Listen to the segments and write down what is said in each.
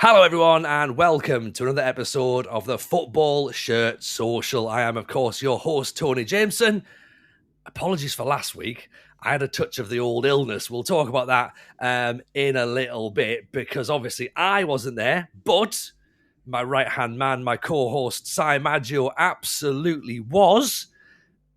Hello, everyone, and welcome to another episode of the Football Shirt Social. I am, of course, your host, Tony Jameson. Apologies for last week. I had a touch of the old illness. We'll talk about that in a little bit because obviously I wasn't there, but my right-hand man, my co-host, Si Maggio, absolutely was.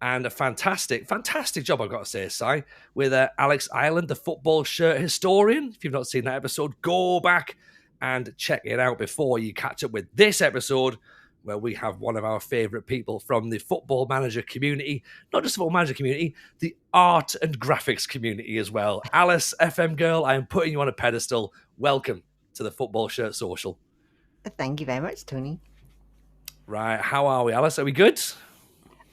And a fantastic job, I've got to say, Si, with Alex Ireland, the football shirt historian. If you've not seen that episode, go back and check it out before you catch up with this episode, where we have one of our favourite people from the football manager community, not just the football manager community, the art and graphics community as well. Alice, FM girl, I am putting you on a pedestal. Welcome to the Football Shirt Social. Thank you very much, Tony. Right, how are we, Alice? Are we good?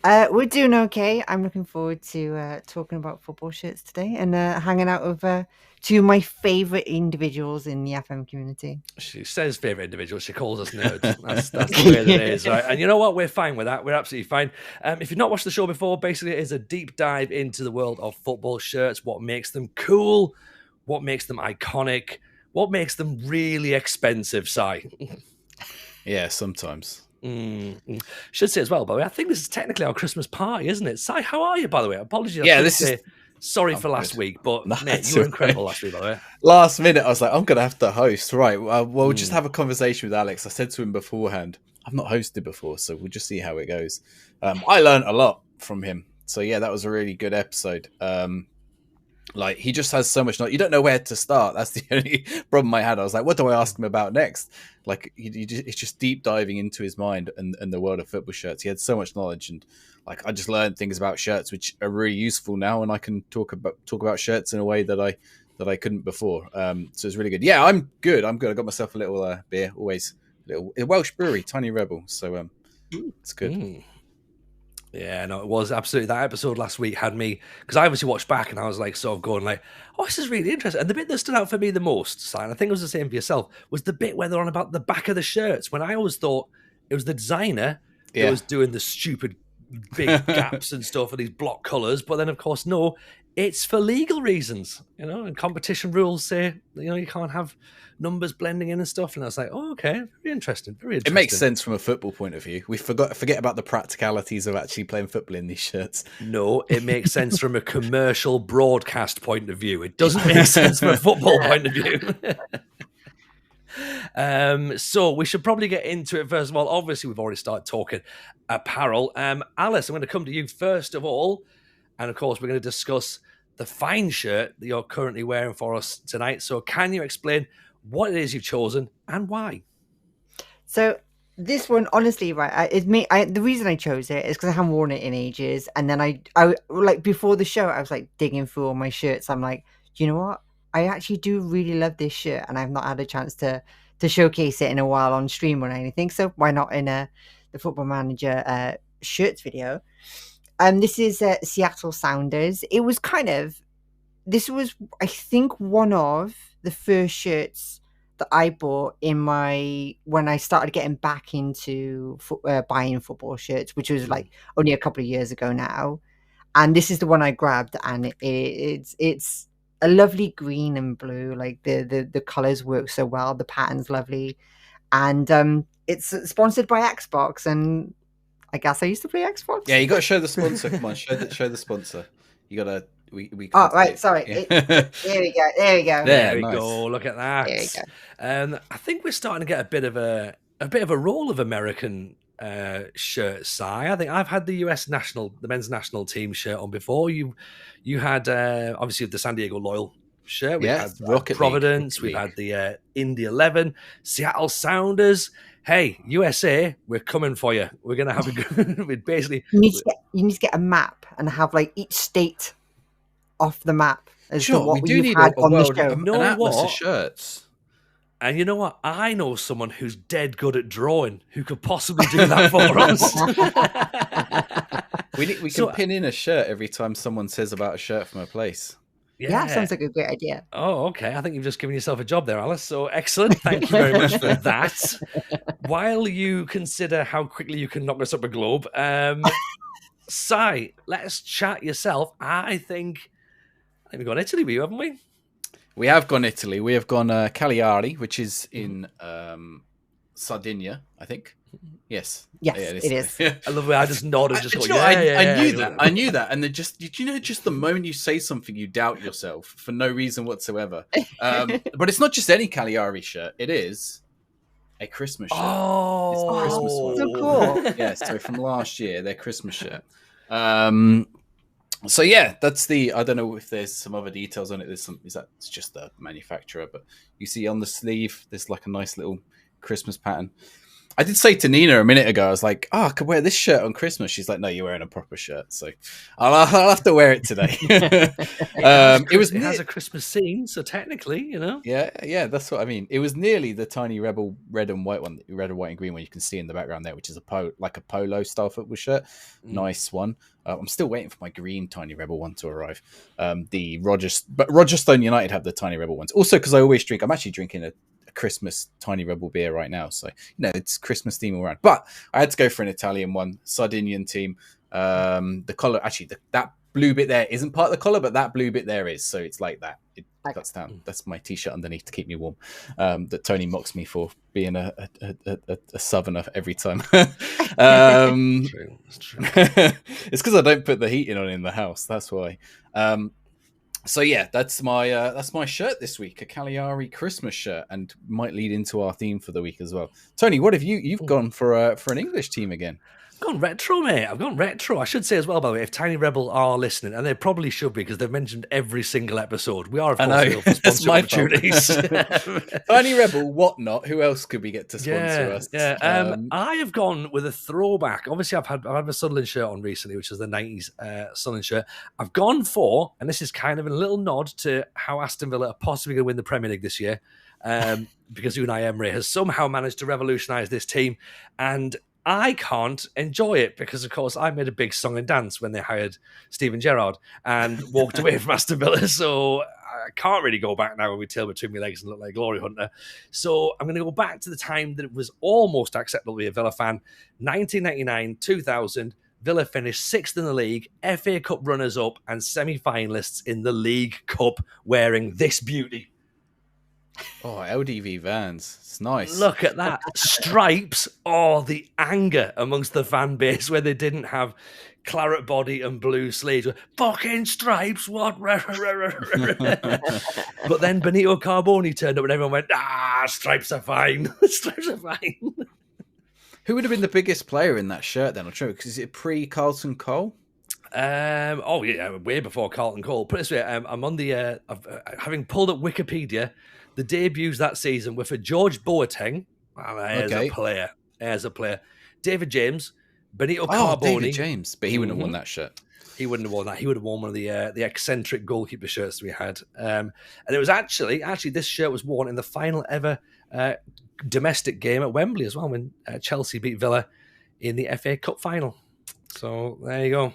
We're doing okay. I'm looking forward to talking about football shirts today and hanging out with two of my favourite individuals in the FM community. She says favourite individual. She calls us nerds. That's the way that it is, right? And you know what? We're fine with that. We're absolutely fine. If you've not watched the show before, basically it is a deep dive into the world of football shirts, what makes them cool, what makes them iconic, what makes them really expensive, Si. Yeah, sometimes. Should say as well, by the way, I think this is technically our Christmas party, isn't it? Si, how are you, by the way? Apologies. Yeah, this is... Sorry for last week, but mate, you were incredible last week, by the way. Last minute, I was like, I'm going to have to host. Right, we'll just have a conversation with Alex. I said to him beforehand, I've not hosted before, so we'll just see how it goes. I learned a lot from him. So yeah, that was a really good episode. Like, he just has so much knowledge. You don't know where to start. That's the only problem I had. I was like, what do I ask him about next? Like, it's just deep diving into his mind and the world of football shirts. He had so much knowledge, and like, I just learned things about shirts which are really useful now, and I can talk about shirts in a way that I couldn't before. So it's really good. Yeah, I'm good. I got myself a little beer. Always a Welsh brewery, Tiny Rebel. So it's good. Yeah, no, it was absolutely. That episode last week had me, because I obviously watched back and I was like, sort of going like, oh, this is really interesting. And the bit that stood out for me the most, and I think it was the same for yourself, was the bit where they're on about the back of the shirts, when I always thought it was the designer that was doing the stupid big gaps and stuff for these block colours. But then, of course, no, it's for legal reasons, and competition rules say, you can't have numbers blending in and stuff. And I was like, oh, okay, very interesting. It makes sense from a football point of view. We forget about the practicalities of actually playing football in these shirts. No, it makes sense from a commercial broadcast point of view. It doesn't make sense from a football point of view. So we should probably get into it first of all. Obviously, we've already started talking apparel. Alice, I'm going to come to you first of all. And of course, we're going to discuss the fine shirt that you're currently wearing for us tonight. So can you explain what it is you've chosen and why? So this one, honestly, right, the reason I chose it is because I haven't worn it in ages. And then I like, before the show, I was like digging through all my shirts. I'm like, you know what? I actually do really love this shirt, and I've not had a chance to showcase it in a while on stream or anything. So why not in the Football Manager shirts video? This is Seattle Sounders. This was, I think, one of the first shirts that I bought when I started getting back into buying football shirts, which was like only a couple of years ago now. And this is the one I grabbed, and it's a lovely green and blue. Like the colors work so well. The pattern's lovely, and it's sponsored by Xbox, and I guess I used to play Xbox. Yeah, you got to show the sponsor. Come on, show the sponsor. You got to. We oh, right. Sorry. There we go. There we go. Look at that. There we go. I think we're starting to get a bit of a roll of American shirts. Si, I think I've had the men's national team shirt on before. You had obviously the San Diego Loyal shirt. We had Providence. We've had the Indy 11, Seattle Sounders. Hey, USA, we're coming for you. We're going to have a good... basically... You need to get a map and have like each state off the map as to what we've had on the show. You know what? Shirts. And you know what? I know someone who's dead good at drawing who could possibly do that for us. We can pin in a shirt every time someone says about a shirt from a place. Yeah, sounds like a great idea. Oh, okay. I think you've just given yourself a job there, Alice. So excellent. Thank you very much for that. While you consider how quickly you can knock us up a globe, Si, let's chat yourself. I think we've gone Italy with you, haven't we? We have gone Italy. We have gone Cagliari, which is in Sardinia, I think. Yes. Yes, Yeah, it is. I love the way I just nod and just go, I knew that. I knew that. And then just the moment you say something, you doubt yourself for no reason whatsoever. But it's not just any Cagliari shirt. It is a Christmas shirt. It's the Christmas one. So cool. Yeah, so from last year, their Christmas shirt. So yeah, that's the. I don't know if there's some other details on it. It's just the manufacturer, but you see on the sleeve, there's like a nice little Christmas pattern. I did say to Nina a minute ago, I was like, "Oh, I could wear this shirt on Christmas." She's like, "No, you're wearing a proper shirt, so I'll have to wear it today." It has a Christmas scene, so technically, you know. Yeah, that's what I mean. It was nearly the Tiny Rebel red and white one, red and white and green one you can see in the background there, which is a polo style football shirt. Nice one. I'm still waiting for my green Tiny Rebel one to arrive. But Roger Stone United have the Tiny Rebel ones. Also, because I always drink. I'm actually drinking a Christmas Tiny Rebel beer right now, so it's Christmas theme all around. But I had to go for an Italian one, Sardinian team. The collar, actually, that blue bit there isn't part of the collar, but that blue bit there is. So it's like that. It cuts down. That's my t-shirt underneath to keep me warm. That Tony mocks me for being a southerner every time. It's true. It's because I don't put the heating on in the house. That's why. So yeah, that's my shirt this week, a Cagliari Christmas shirt, and might lead into our theme for the week as well. Tony, what have you've gone for an English team again? I've gone retro, mate. I've gone retro. I should say as well, by the way, if Tiny Rebel are listening, and they probably should be because they've mentioned every single episode. We are, of course, for sponsor opportunities. Tiny Rebel, whatnot. Who else could we get to sponsor us? Yeah. I have gone with a throwback. Obviously, I've had a Sunderland shirt on recently, which is the 90s Sunderland shirt. I've gone for, and this is kind of a little nod to how Aston Villa are possibly going to win the Premier League this year, because Unai Emery has somehow managed to revolutionise this team, and I can't enjoy it because, of course, I made a big song and dance when they hired Steven Gerrard and walked away from Aston Villa. So I can't really go back now with my tail between my legs and look like Glory Hunter. So I'm going to go back to the time that it was almost acceptable to be a Villa fan. 1999, 2000, Villa finished 6th in the league, FA Cup runners-up and semi-finalists in the League Cup wearing this beauty. Oh, LDV Vans. It's nice. Look at that. Stripes. Oh, the anger amongst the fan base where they didn't have claret body and blue sleeves. Fucking stripes, what? But then Benito Carboni turned up and everyone went, stripes are fine. Stripes are fine. Who would have been the biggest player in that shirt then? I'm sure, because is it pre-Carlton Cole? Way before Carlton Cole. Put it this way, I'm on the having pulled up Wikipedia. The debuts that season were for George Boateng. There's a player. David James, Benito Carboni. David James, but he wouldn't have worn that shirt. He wouldn't have worn that. He would have worn one of the eccentric goalkeeper shirts we had. And it was actually this shirt was worn in the final ever domestic game at Wembley as well, when Chelsea beat Villa in the FA Cup final. So there you go.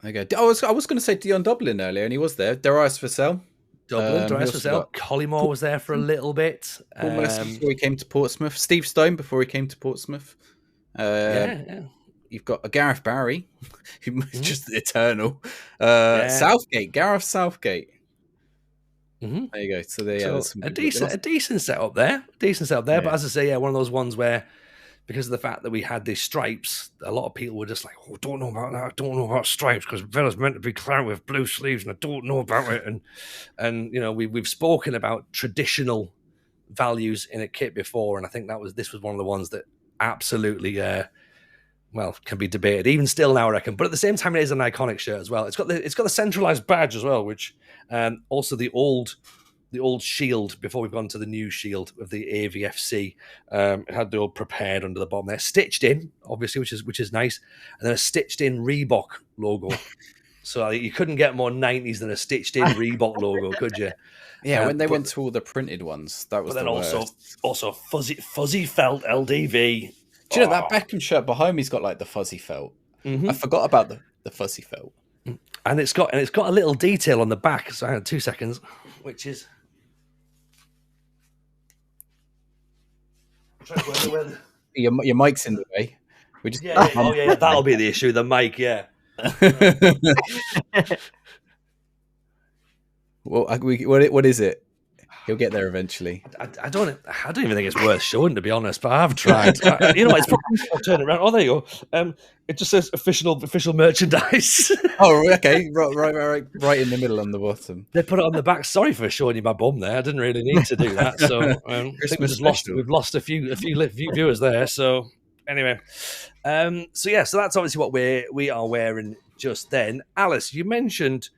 Okay. I was going to say Dion Dublin earlier, and he was there. Darius Vassell. Darius Vassell. Collymore was there for a little bit. Almost before he came to Portsmouth. Steve Stone before he came to Portsmouth. You've got a Gareth Barry, who's just eternal. Southgate, Gareth Southgate. Mm-hmm. There you go. So there, a decent setup there. But as I say, one of those ones where, because of the fact that we had these stripes, a lot of people were just like, "Oh, don't know about that. I don't know about stripes because Villa's meant to be claret with blue sleeves, and I don't know about it." And we've spoken about traditional values in a kit before, and I think this was one of the ones that absolutely, can be debated even still now, I reckon. But at the same time, it is an iconic shirt as well. It's got the centralized badge as well, which also the old shield before we've gone to the new shield of the AVFC. It had the old prepared under the bottom there, stitched in, obviously, which is nice, and then a stitched in Reebok logo. So you couldn't get more 90s than a stitched in Reebok logo, could you? Yeah, when they went to all the printed ones, that was. But then also fuzzy felt LDV. Do you know that Beckham shirt behind me's got like the fuzzy felt? Mm-hmm. I forgot about the fuzzy felt. And it's got a little detail on the back. So hang on 2 seconds, which is. Your mic's in the way. That'll be the issue. The mic, yeah. Well, what is it? He'll get there eventually. I don't even think it's worth showing, to be honest. But I have tried. You know, it's probably I'll turn it around. Oh, there you go. It just says official merchandise. Oh, okay, right in the middle on the bottom. They put it on the back. Sorry for showing you my bum there. I didn't really need to do that. So I think we've lost a few viewers there. So anyway, so that's obviously what we are wearing just then. Alice, you mentioned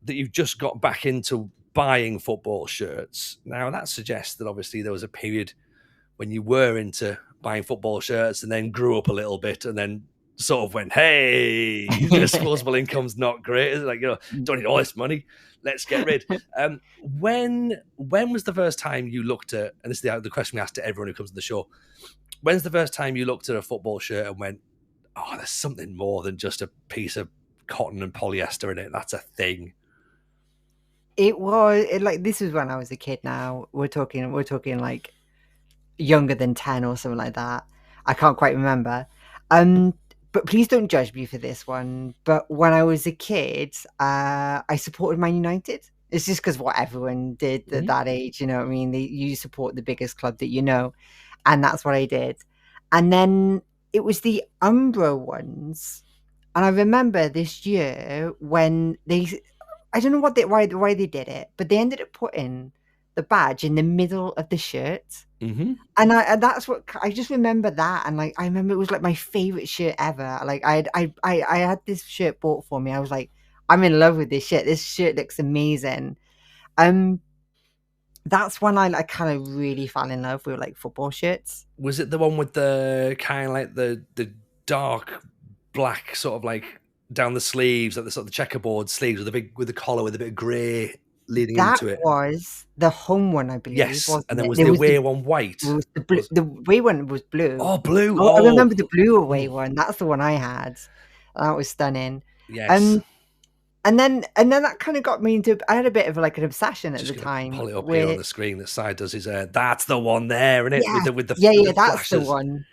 that you've just got back into buying football shirts. Now that suggests that obviously there was a period when you were into buying football shirts and then grew up a little bit and then sort of went, hey, disposable income's not great. It's like, don't need all this money. Let's get rid. When was the first time you looked at, and this is the question we ask to everyone who comes to the show, when's the first time you looked at a football shirt and went, oh, there's something more than just a piece of cotton and polyester in it. That's a thing. It was this was when I was a kid. Now we're talking like younger than 10 or something like that. I can't quite remember. But please don't judge me for this one. But when I was a kid, I supported Man United. It's just because what everyone did at that age, you know what I mean? You support the biggest club that you know. And that's what I did. And then it was the Umbro ones. And I remember this year when I don't know why they did it, but they ended up putting the badge in the middle of the shirt. Mm-hmm. And that's what I just remember that. And I remember it was like my favorite shirt ever. Like I had this shirt bought for me. I was like, I'm in love with this shirt. This shirt looks amazing. That's when I kind of really fell in love with like football shirts. Was it the one with the kind of like the dark black sort of like down the sleeves, like the sort of the checkerboard sleeves with the collar with a bit of grey leading into it? That was the home one, I believe. Yes, and then was the away one white? The away one was blue. Oh, blue! Oh, I remember the blue away one. That's the one I had. That was stunning. Yes. And then that kind of got me into. I had a bit of like an obsession at the time. Pull it up here on the screen. The side does his hair. That's the one there, isn't it? Yeah, with the that's flashes. the one.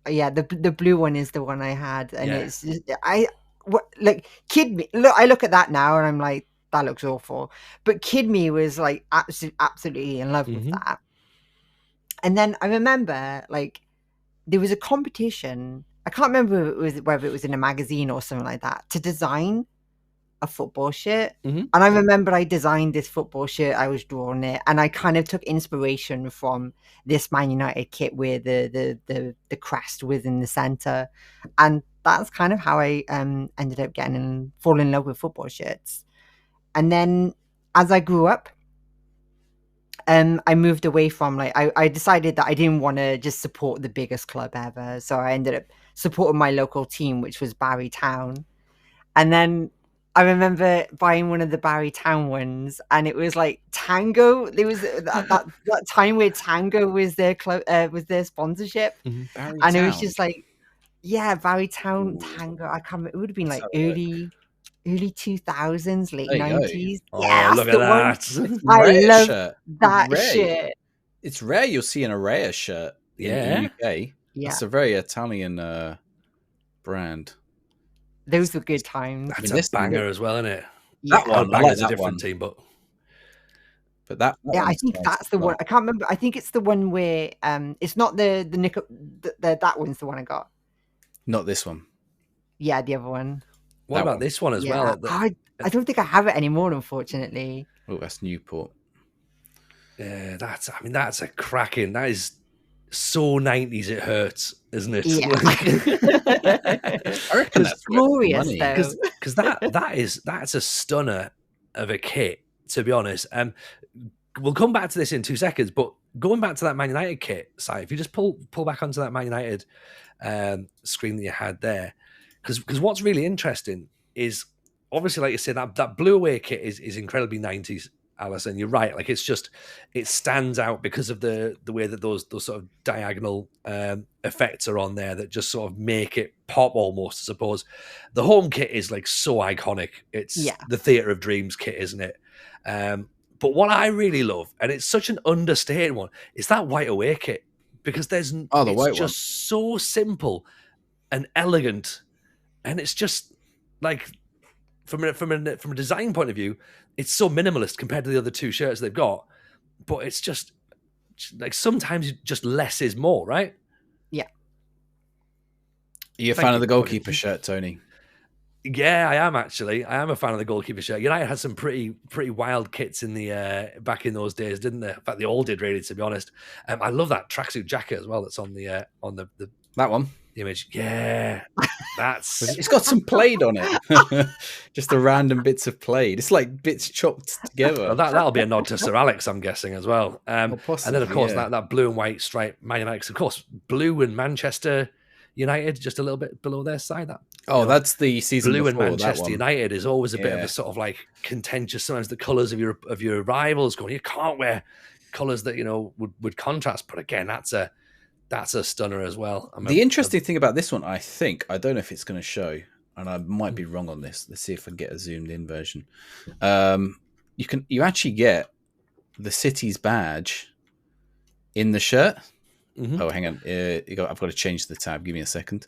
Yeah, the blue one is the one I had, and it's just, kid me. Look, I look at that now, and I'm like, that looks awful. But kid me was like absolutely in love with that. And then I remember like there was a competition. I can't remember whether it was in a magazine or something like that to design a football shirt. And I remember I designed this football shirt. I was drawing it, and I kind of took inspiration from this Man United kit with the crest within the center, and that's kind of how I ended up falling in love with football shirts. And then as I grew up, I moved away from I decided that I didn't want to just support the biggest club ever, so I ended up supporting my local team, which was Barry Town. And then I remember buying one of the Barry Town ones, and it was like Tango. There was that time where Tango was their sponsorship, Barry and Town. it was just like, Barry Town. Tango. I can't. It would have been like early 2000s, late 90s. Oh, look at that! I love that shirt. It's rare you'll see an Araya shirt in the UK. Yeah, it's a very Italian brand. Those were good times. That's a banger as well, isn't it? That one, Banger's a different team, but that I think that's the one. I can't remember. I think it's the one where it's not the that one's the one I got. Not this one. Yeah, the other one. What about this one as well? I don't think I have it anymore, unfortunately. Oh, that's Newport. Yeah, that's a cracking. That is so 90s it hurts, isn't it? Yeah. I reckon that's glorious though. Because that's a stunner of a kit, to be honest. We'll come back to this in 2 seconds, but going back to that Man United kit, Si, if you just pull back onto that Man United screen that you had there, because what's really interesting is obviously, like you said, that blue away kit is incredibly 90s. Alison, you're right. Like it stands out because of the way that those sort of diagonal effects are on there that just sort of make it pop almost. I suppose the home kit is like so iconic. It's the Theatre of Dreams kit, isn't it? But what I really love, and it's such an understated one, is that white away kit because it's just so simple and elegant, and it's just like from a design point of view, it's so minimalist compared to the other two shirts they've got but it's just like sometimes just less is more, right? Yeah. Are you a Thank fan you. of the goalkeeper shirt, Tony? Yeah, I am actually. I am a fan of the goalkeeper shirt. United had some pretty wild kits in the back in those days, didn't they? In fact, they all did, really, to be honest. I love that tracksuit jacket as well. That's on the That one. image. Yeah, that's It's got some plaid on it. Just the random bits of plaid. It's like bits chopped together. well, that'll be a nod to Sir Alex, I'm guessing, as well. Well, And then, of course, yeah. that blue and white stripe Man United. Of course, blue and Manchester United, just a little bit below their side. That That's the season blue before, and that Manchester one. United is always a bit of Yeah. a sort of like contentious. Sometimes the colours of your rivals going, you can't wear colours that would contrast. But again, that's a stunner as well. The interesting thing about this one, I don't know if it's going to show, and I might be wrong on this. Let's see if I can get a zoomed in version. You actually get the City's badge in the shirt. Mm-hmm. Oh, hang on. I've got to change the tab. Give me a second.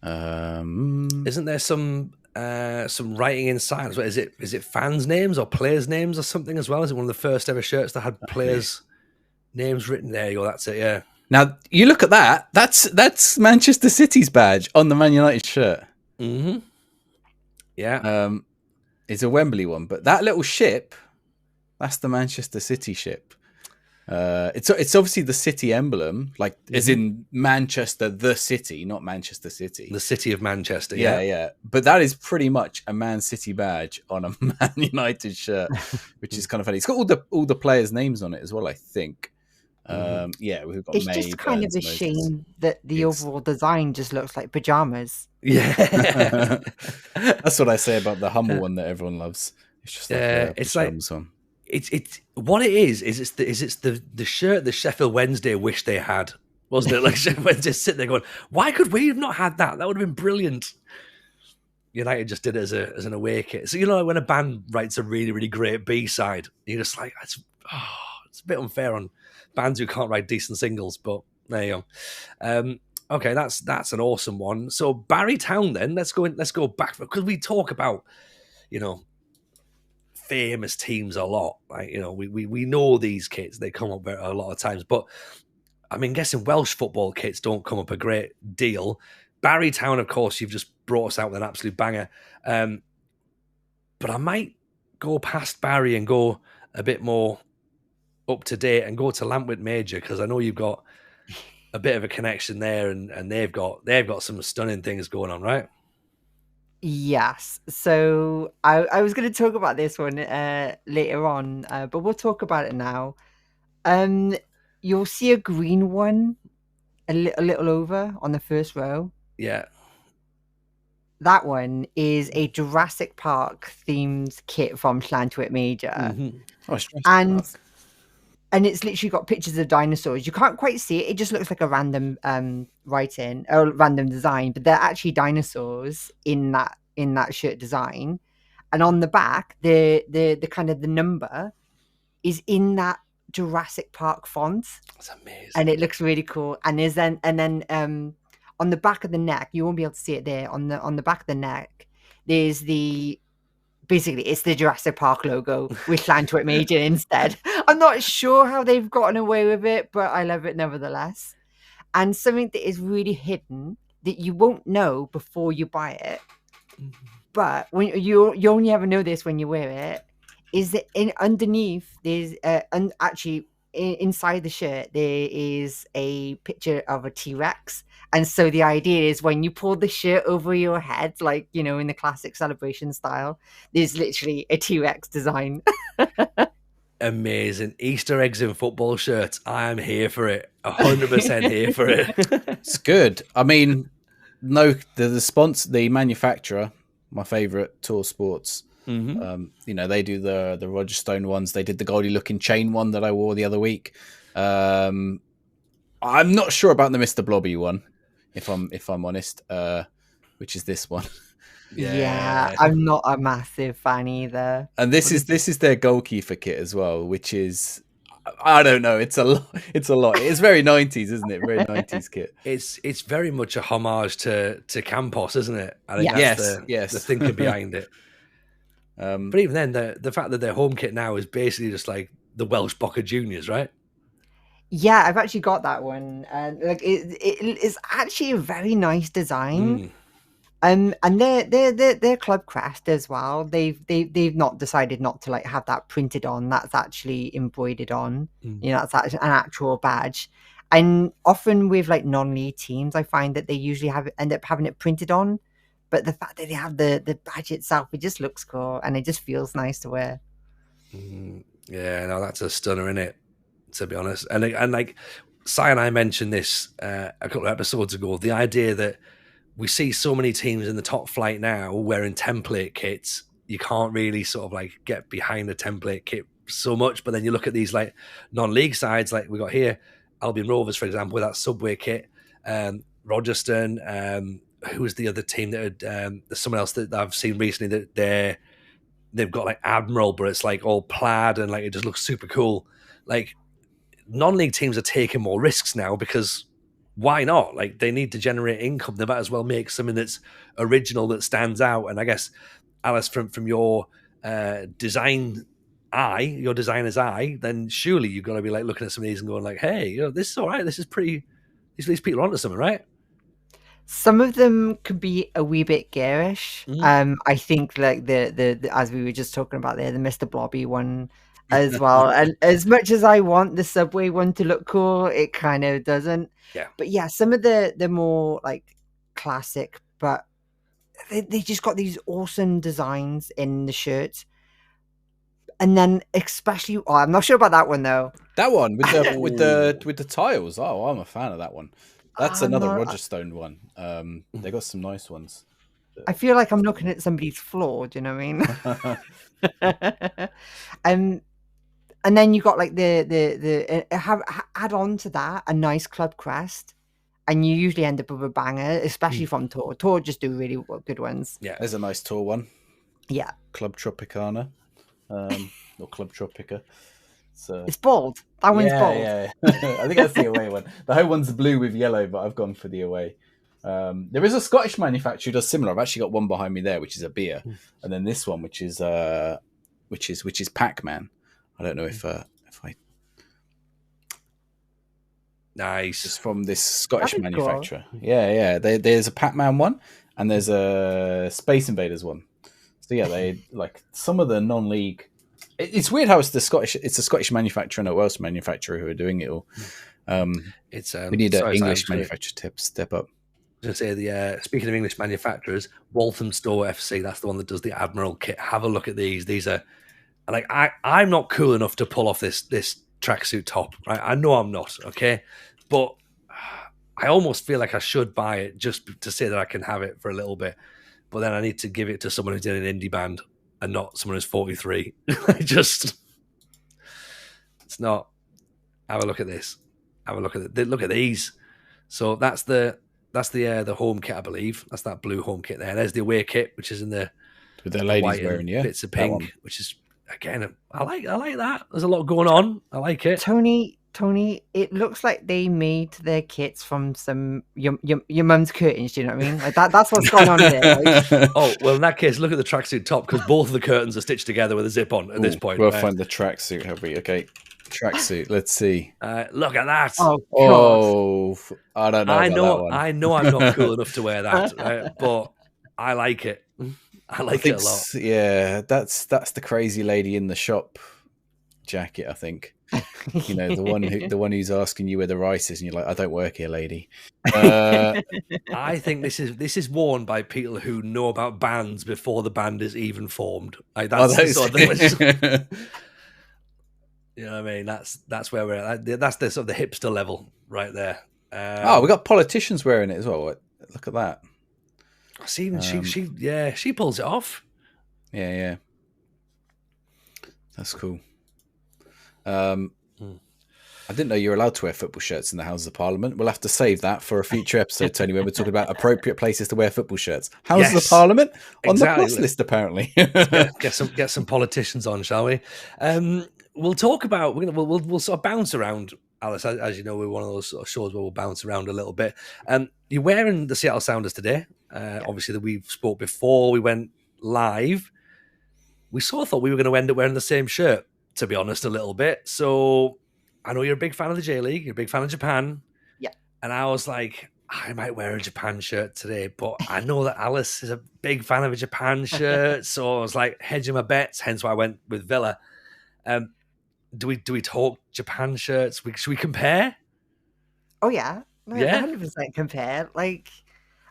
Isn't there some writing inside? Is it fans' names or players' names or something as well? Is it one of the first ever shirts that had players' names written? There you go. That's it. Yeah. Now you look at that. That's Manchester City's badge on the Man United shirt. Mm-hmm. Yeah. It's a Wembley one, but that little ship, that's the Manchester City ship. It's obviously the City emblem, like as in Manchester, the city, not Manchester City, the city of Manchester. Yeah. But that is pretty much a Man City badge on a Man United shirt, which is kind of funny. It's got all the players' names on it as well, I think. Yeah, we've got. It's May, just kind Burns, of a Moses. shame that the overall design just looks like pajamas. Yeah. That's what I say about the Hummel one that everyone loves. It's just like it's like one. It's what it is it's the shirt the Sheffield Wednesday wish they had, wasn't it? Like Sheffield Wednesday sitting there going, why could we have not had that? That would have been brilliant. United just did it as an away kit. So when a band writes a really, really great B-side, you're just like, it's a bit unfair on bands who can't write decent singles, but there you go. Okay, that's an awesome one. So Barry Town, then let's go back, because we talk about famous teams a lot. Like we know these kits, they come up a lot of times, but I mean, guessing Welsh football kits don't come up a great deal. Barry Town, of course, you've just brought us out with an absolute banger. But I might go past Barry and go a bit more up to date and go to Lamp Major, because I know you've got a bit of a connection there, and they've got some stunning things going on, right? Yes. So I was going to talk about this one later on, but we'll talk about it now. You'll see a green one a little over on the first row. Yeah. That one is a Jurassic Park themed kit from Llantwit Major. Mm-hmm. Oh, and it's literally got pictures of dinosaurs. You can't quite see it. It just looks like a random writing or random design, but they're actually dinosaurs in that shirt design. And on the back, the kind of the number is in that Jurassic Park font. That's amazing. And it looks really cool. And then on the back of the neck, you won't be able to see it there. On the back of the neck, there's basically it's the Jurassic Park logo with Llantwit Major instead. I'm not sure how they've gotten away with it, but I love it nevertheless. And something that is really hidden that you won't know before you buy it, but when you only ever know this when you wear it, is that underneath there's actually inside the shirt there is a picture of a T-Rex. And so the idea is when you pull the shirt over your head, like, in the classic Celebration style, there's literally a T-Rex design. Amazing. Easter eggs in football shirts. I am here for it. 100% here for it. It's good. I mean, no, the manufacturer, my favourite, Tour Sports. Mm-hmm. They do the Roger Stone ones. They did the Goldie looking chain one that I wore the other week. I'm not sure about the Mr. Blobby one, if I'm honest, which is this one. Yeah, I'm not a massive fan either. And this is their goalkeeper kit as well, which is, I don't know, it's a lot. It's very 90s, isn't it? Very 90s kit. It's very much a homage to Campos, isn't it? I think that's the thinking behind it. But even then, the fact that their home kit now is basically just like the Welsh Boca Juniors, right? Yeah, I've actually got that one, and like it is actually a very nice design. And their club crest as well. They've not decided not to like have that printed on. That's actually embroidered on. You know, that's actually an actual badge. And often with like non-league teams, I find that they usually end up having it printed on. But the fact that they have the badge itself, it just looks cool and it just feels nice to wear. Yeah, no, that's a stunner, isn't it? To be honest, and like Si and I mentioned this a couple of episodes ago. The idea that we see so many teams in the top flight now wearing template kits, you can't really sort of like get behind the template kit so much. But then you look at these like non-league sides, like we got here, Albion Rovers, for example, with that Subway kit, Rogerstone. Who was the other team that had? There's someone else that I've seen recently that they've got like Admiral, but it's like all plaid and like it just looks super cool. Like non-league teams are taking more risks now because why not? Like they need to generate income. They might as well make something that's original that stands out. And I guess Alice, from your designer's eye, then surely you've got to be like looking at some of these and going like, hey, you know, this is all right. This is pretty. These people are onto something, right? Some of them could be a wee bit garish. I think like the as we were just talking about there, the Mr. Blobby one as well. And as much as I want the Subway one to look cool, it kind of doesn't. Yeah. But yeah, some of the more like classic, but they just got these awesome designs in the shirts. And then especially, I'm not sure about that one though. That one with the tiles. Oh, I'm a fan of that one. That's another Rogerstone one. They got some nice ones. I feel like I'm looking at somebody's floor. Do you know what I mean? And then you got like add on to that a nice club crest, and you usually end up with a banger, especially from Tor. Tor just do really good ones. Yeah, there's a nice Tor one. Yeah, Club Tropicana, or Club Tropica. So it's bold. That one's bold. Yeah. I think that's the away one. The home one's blue with yellow, but I've gone for the away. There is a Scottish manufacturer who does similar. I've actually got one behind me there, which is a beer, and then this one, which is Pac-Man. I don't know if I. Nice. It's from this Scottish manufacturer. Cool. Yeah. There's a Pac-Man one, and there's a Space Invaders one. So yeah, they like some of the non-league. It's weird how it's a Scottish manufacturer and a Welsh manufacturer who are doing it all. We need an English manufacturer to step up. I was going to say, speaking of English manufacturers, Walthamstow FC, that's the one that does the Admiral kit. Have a look at these. These are, like, I'm not cool enough to pull off this tracksuit top, right? I know I'm not, okay? But I almost feel like I should buy it just to say that I can have it for a little bit. But then I need to give it to someone who's in an indie band and not someone who's 43. It's not. Have a look at this. Have a look at it. Look at these. So that's the home kit, I believe. That's that blue home kit there. There's the away kit, which is in the with the ladies wearing, bits of pink, which is again, I like that. There's a lot going on. I like it. Tony, it looks like they made their kits from some your mum's curtains. Do you know what I mean? Like that's what's going on here. Like. Oh well, in that case, look at the tracksuit top because both of the curtains are stitched together with a zip on at this point. We'll find the tracksuit, have we? Okay, tracksuit. Let's see. Look at that. Oh, I don't know. I know. I'm not cool enough to wear that, but I like it. I like it a lot. Yeah, that's the crazy lady in the shop jacket. I think. You know, the one who's asking you where the rice is, and you're like, I don't work here, lady. I think this is worn by people who know about bands before the band is even formed. Like that's the sort of you know what I mean? That's where we're at. That's the sort of the hipster level right there. We got politicians wearing it as well. Look at that. See, she pulls it off. Yeah. That's cool. I didn't know you're allowed to wear football shirts in the Houses of Parliament. We'll have to save that for a future episode, Tony, when we're talking about appropriate places to wear football shirts. Houses of Parliament on the plus list, apparently. get some politicians on, shall we? We'll talk about. We'll sort of bounce around, Alice. As you know, we're one of those sort of shows where we'll bounce around a little bit. You're wearing the Seattle Sounders today. Obviously, that we've spoke before we went live. We sort of thought we were going to end up wearing the same shirt to be honest, a little bit. So I know you're a big fan of the J League. You're a big fan of Japan. Yeah. And I was like, I might wear a Japan shirt today, but I know that Alice is a big fan of a Japan shirt. So I was like hedging my bets, hence why I went with Villa. Do we talk Japan shirts? Should we compare? Oh yeah, no, Yeah? 100% compare. Like,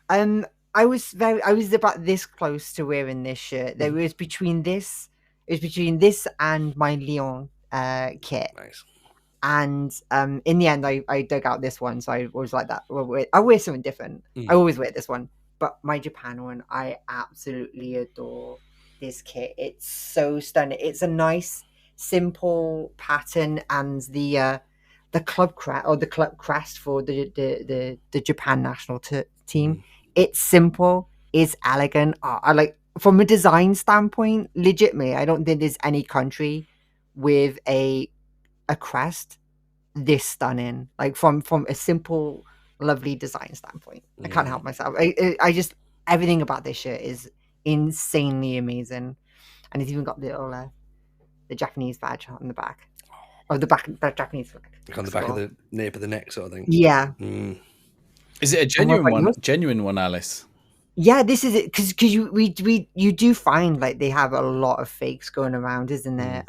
I was about this close to wearing this shirt. There was between this, it was between this and my Lyon kit. Nice. And in the end, I dug out this one, so I was like that. Well, I wear something different. I always wear this one, but my Japan one, I absolutely adore this kit. It's so stunning. It's a nice, simple pattern, and the club crest for the Japan national team. It's simple. It's elegant. I like, from a design standpoint, legitimately, I don't think there's any country with a crest this stunning, like from a simple, lovely design standpoint. I can't help myself. I just, everything about this shirt is insanely amazing, and it's even got the little the Japanese badge on the back, or the Japanese flag, like on the back of the nape of the neck, sort of thing. Yeah. Is it a genuine one? Genuine one, Alice? Yeah, this is it, because you do find like they have a lot of fakes going around, isn't there?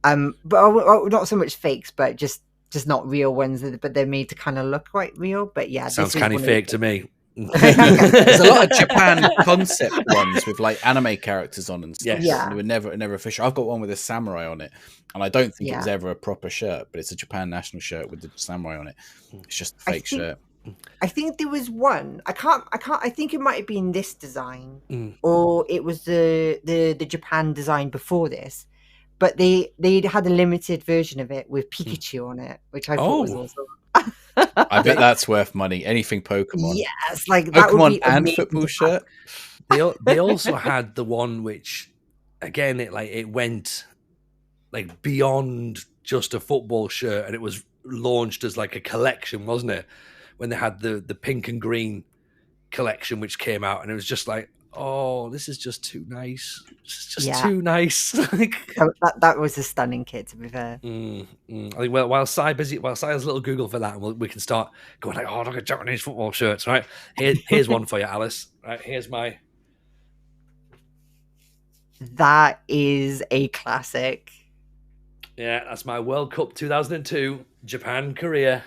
But not so much fakes, but just not real ones, but they're made to kind of look quite real. But yeah, sounds kind of fake to me. There's a lot of Japan concept ones with like anime characters on and stuff. Yes. Yeah. And they were never official. I've got one with a samurai on it, and I don't think it was ever a proper shirt, but it's a Japan national shirt with the samurai on it. It's just a fake shirt. I think there was one. I think it might have been this design, or it was the Japan design before this. But they had a limited version of it with Pikachu on it, which I thought was awesome. I bet that's worth money. Anything Pokemon. Yes, like Pokemon that would be and amazing football shirt. They also had the one which, again, it went like beyond just a football shirt, and it was launched as like a collection, wasn't it? When they had the pink and green collection, which came out, and it was just like, oh, this is just too nice. It's just too nice. that was a stunning kit, to be fair. I think while Si has a little Google for that, and we can start going like, oh, look at Japanese football shirts, right? Here's one for you, Alice. Right, here's my. That is a classic. Yeah, that's my World Cup 2002 Japan Korea.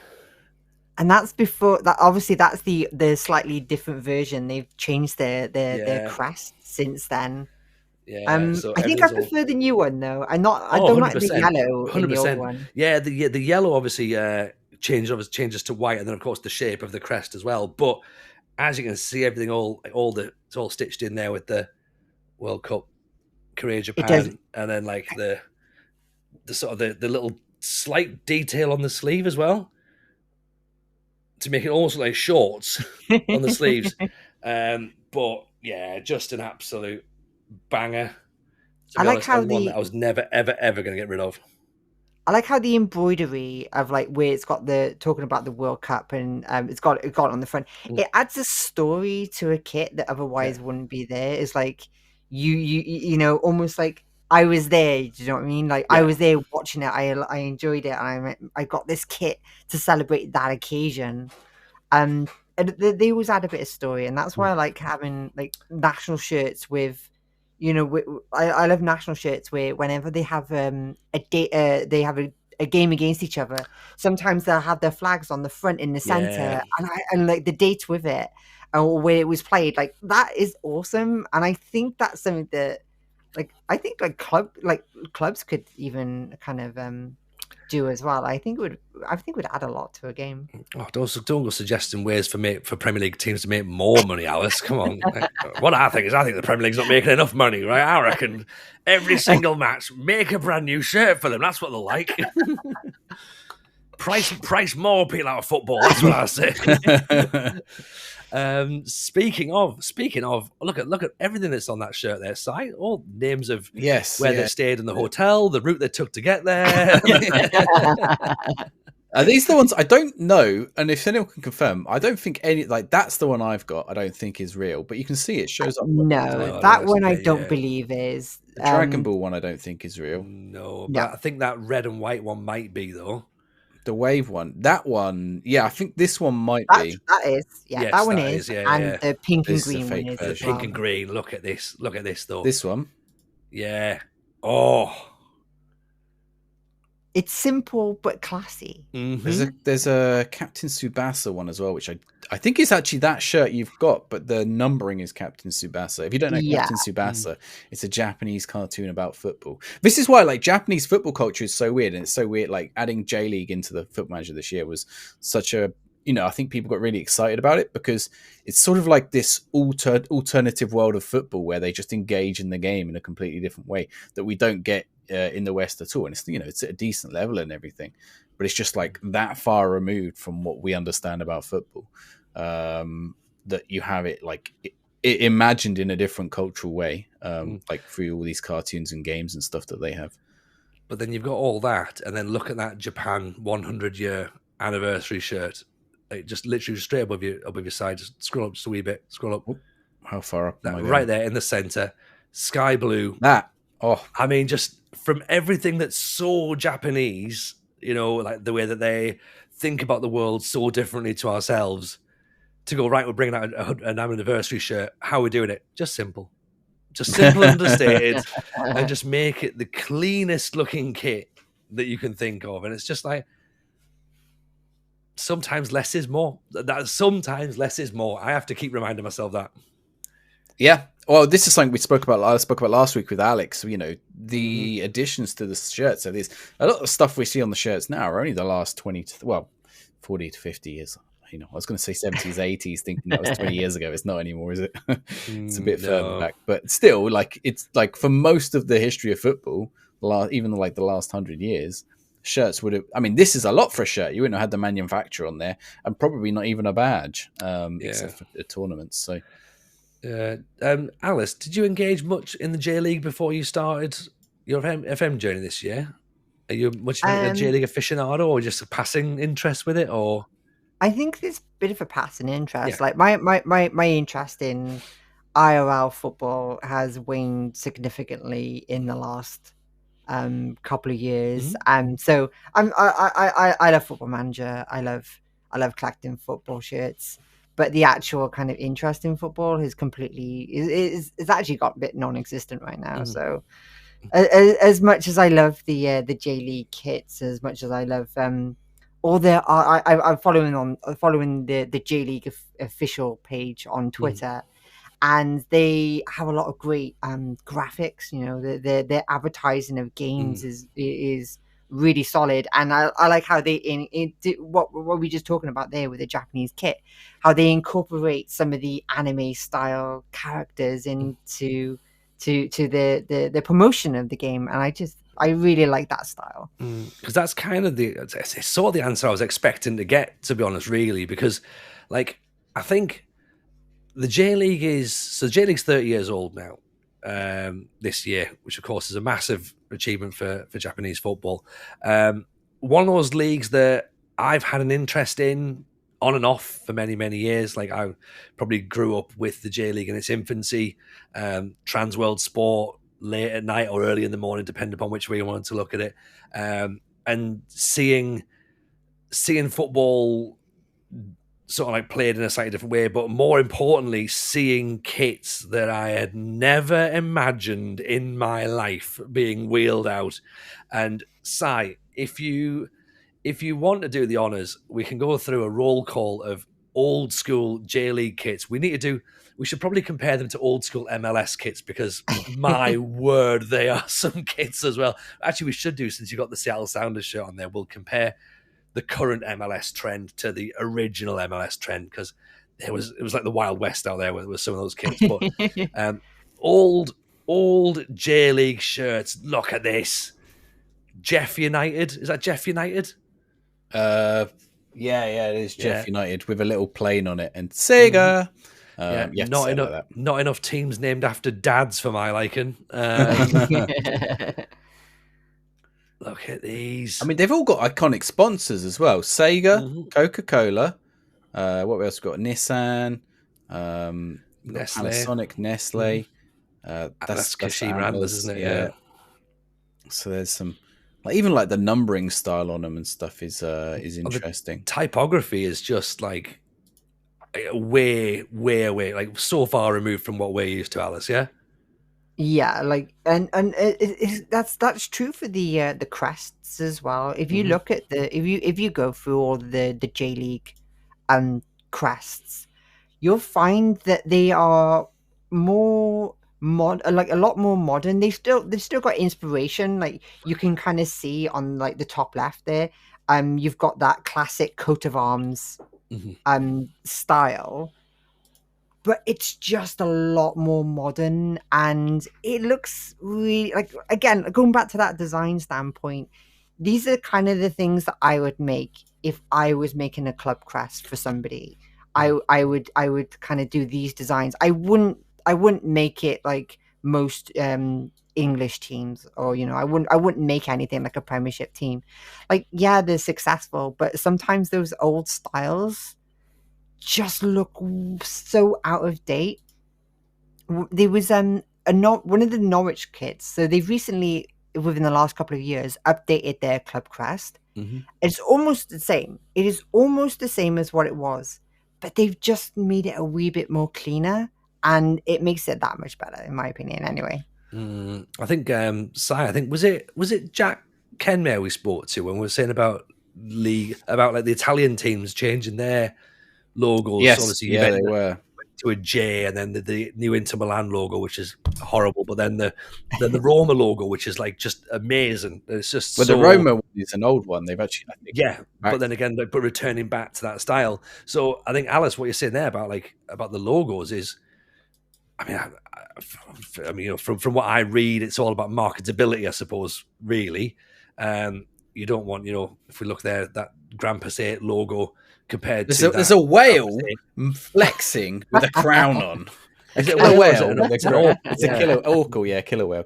And that's before that. Obviously, that's the slightly different version. They've changed their crest since then. Yeah, so I think I prefer the new one though. I don't like the yellow 100%. In the old one. Yeah, the yellow obviously changes to white, and then of course the shape of the crest as well. But as you can see, everything it's all stitched in there with the World Cup Korea Japan, and then like the sort of the little slight detail on the sleeve as well, to make it almost like shorts on the sleeves. But yeah, just an absolute banger. I like how one that I was never ever going to get rid of. I like how the embroidery of like where it's got talking about the World Cup, and it's got it on the front. It adds a story to a kit that otherwise wouldn't be there. It's like you know, almost like I was there. Do you know what I mean? Like I was there watching it. I enjoyed it, and I got this kit to celebrate that occasion. And they always add a bit of story, and that's why I like having like national shirts with. You know, I love national shirts where whenever they have they have a game against each other, sometimes they'll have their flags on the front in the center, and like the dates with it, or where it was played. Like that is awesome, and I think that's something that, like, I think like clubs could even kind of do as well. I think would add a lot to a game. Oh, don't go suggesting ways for Premier League teams to make more money, Alice. Come on. What I think the Premier League's not making enough money, right? I reckon every single match, make a brand new shirt for them. That's what they'll like. Price more people out of football. That's what I say. Speaking of, look at everything that's on that shirt there, Si. All names of where they stayed in the hotel, the route they took to get there. Are these the ones I don't know? And if anyone can confirm, I don't think any like that's the one I've got. I don't think is real, but you can see it shows up all the No, time. No, I don't that actually one I get you. don't believe is. The Dragon Ball one I don't think is real. No, No. but I think that red and white one might be though. The Wave one, that one, yeah, I think this one might be. That is, yeah, Yes, that one that is, is, yeah, and yeah. the pink and This is a green one fake is The as version. pink well. and green. Look at this. Look at this though. This one. Yeah. Oh. It's simple but classy. Mhm. There's a Captain Tsubasa one as well, which I think is actually that shirt you've got, but the numbering is Captain Tsubasa. If you don't know Yeah. Captain Tsubasa, it's a Japanese cartoon about football. This is why like Japanese football culture is so weird, and it's so weird. Like adding J League into the Football Manager this year was such a I think people got really excited about it because it's sort of like this alternative world of football where they just engage in the game in a completely different way that we don't get in the West at all. And it's it's at a decent level and everything, but it's just like that far removed from what we understand about football that you have it like it imagined in a different cultural way, like through all these cartoons and games and stuff that they have. But then you've got all that, and then look at that Japan 100-year anniversary shirt. Like just literally straight above your side. Just scroll up just a wee bit. Scroll up. Oh, how far up? That right there in the center, sky blue. That. Oh, I mean, just from everything that's so Japanese, like the way that they think about the world so differently to ourselves, to go, right, we're bringing out an anniversary shirt. How are we doing it? Just simple and understated, and just make it the cleanest looking kit that you can think of. And it's just like, sometimes less is more. Sometimes less is more. I have to keep reminding myself that. Yeah. Well, this is something I spoke about last week with Alex. The additions to the shirts. So there's a lot of stuff we see on the shirts now are only the last 40 to 50 years. I was going to say 70s, 80s, thinking that was 20 years ago. It's not anymore, is it? It's a bit further back, but still, like it's like for most of the history of football, even like the last 100 years, shirts would have. I mean, this is a lot for a shirt. You wouldn't have had the manufacturer on there, and probably not even a badge, except for the tournaments. So. Alice, did you engage much in the J League before you started your FM journey this year? Are you much of a J League aficionado, or just a passing interest with it? Or I think there's a bit of a passing interest. Yeah. Like my interest in IRL football has waned significantly in the last couple of years. So I love Football Manager. I love collecting football shirts. But the actual kind of interest in football has completely is actually got a bit non-existent right now. So as much as I love the J League kits, as much as I love all their I'm following the J League official page on Twitter, and they have a lot of great graphics. Their advertising of games is really solid, and I like how they what we just talking about there with the Japanese kit, how they incorporate some of the anime style characters into the promotion of the game, and I really like that style, because that's kind of it's sort of the answer I was expecting to get, to be honest, really, because like I think the J League's 30 years old now. This year, which of course is a massive achievement for Japanese football. One of those leagues that I've had an interest in on and off for many, many years. Like I probably grew up with the J League in its infancy, Trans World Sport late at night or early in the morning, depending upon which way you wanted to look at it, and seeing football sort of like played in a slightly different way, but more importantly, seeing kits that I had never imagined in my life being wheeled out. And Si, if you want to do the honors, we can go through a roll call of old school J League kits. We should probably compare them to old school MLS kits, because my word, they are some kits as well. Actually, we should do, since you got the Seattle Sounders shirt on there, we'll compare the current MLS trend to the original MLS trend, because it was like the Wild West out there with some of those kits. But old J League shirts. Look at this. Jeff United. Is that Jeff United? Yeah, it is Jeff United with a little plane on it and Sega. Not enough teams named after dads for my liking. Look at these. I mean, they've all got iconic sponsors as well. Sega, Coca-Cola. What else we got? Nissan. We've got Nestle. Panasonic, Nestle. That's Kashima Antlers, isn't it? Yeah. So there's some, like, even like the numbering style on them and stuff is interesting. Typography is just like way like so far removed from what we're used to, Alice. Yeah. Yeah, like that's true for the crests as well. If you look at if you go through all the J League crests, you'll find that they are more like a lot more modern. They've still got inspiration. Like you can kind of see on like the top left there. You've got that classic coat of arms style, but it's just a lot more modern, and it looks really like, again, going back to that design standpoint, these are kind of the things that I would make if I was making a club crest for somebody. I would kind of do these designs. I wouldn't make it like most English teams, or I wouldn't make anything like a Premiership team. Like, yeah, they're successful, but sometimes those old styles just look so out of date. There was one of the Norwich kids, so they've recently, within the last couple of years, updated their club crest. It's almost the same. It is almost the same as what it was, but they've just made it a wee bit more cleaner, and it makes it that much better, in my opinion. Anyway, I think I think was it Jack Kenmare we spoke to when we were saying about like the Italian teams changing their logos. Yes, obviously, yeah, they were to a J, and then the new Inter Milan logo, which is horrible, but then the Roma logo, which is like just amazing. It's just the Roma one is an old one. They've actually, I think, but then again, but returning back to that style. So I think, Alice, what you're saying there about the logos is, I mean, from what I read, it's all about marketability, I suppose. Really, you don't want, if we look there, that Grampus 8 logo compared to there's a whale flexing with a crown on. Is it a whale? It's a killer orca, killer whale.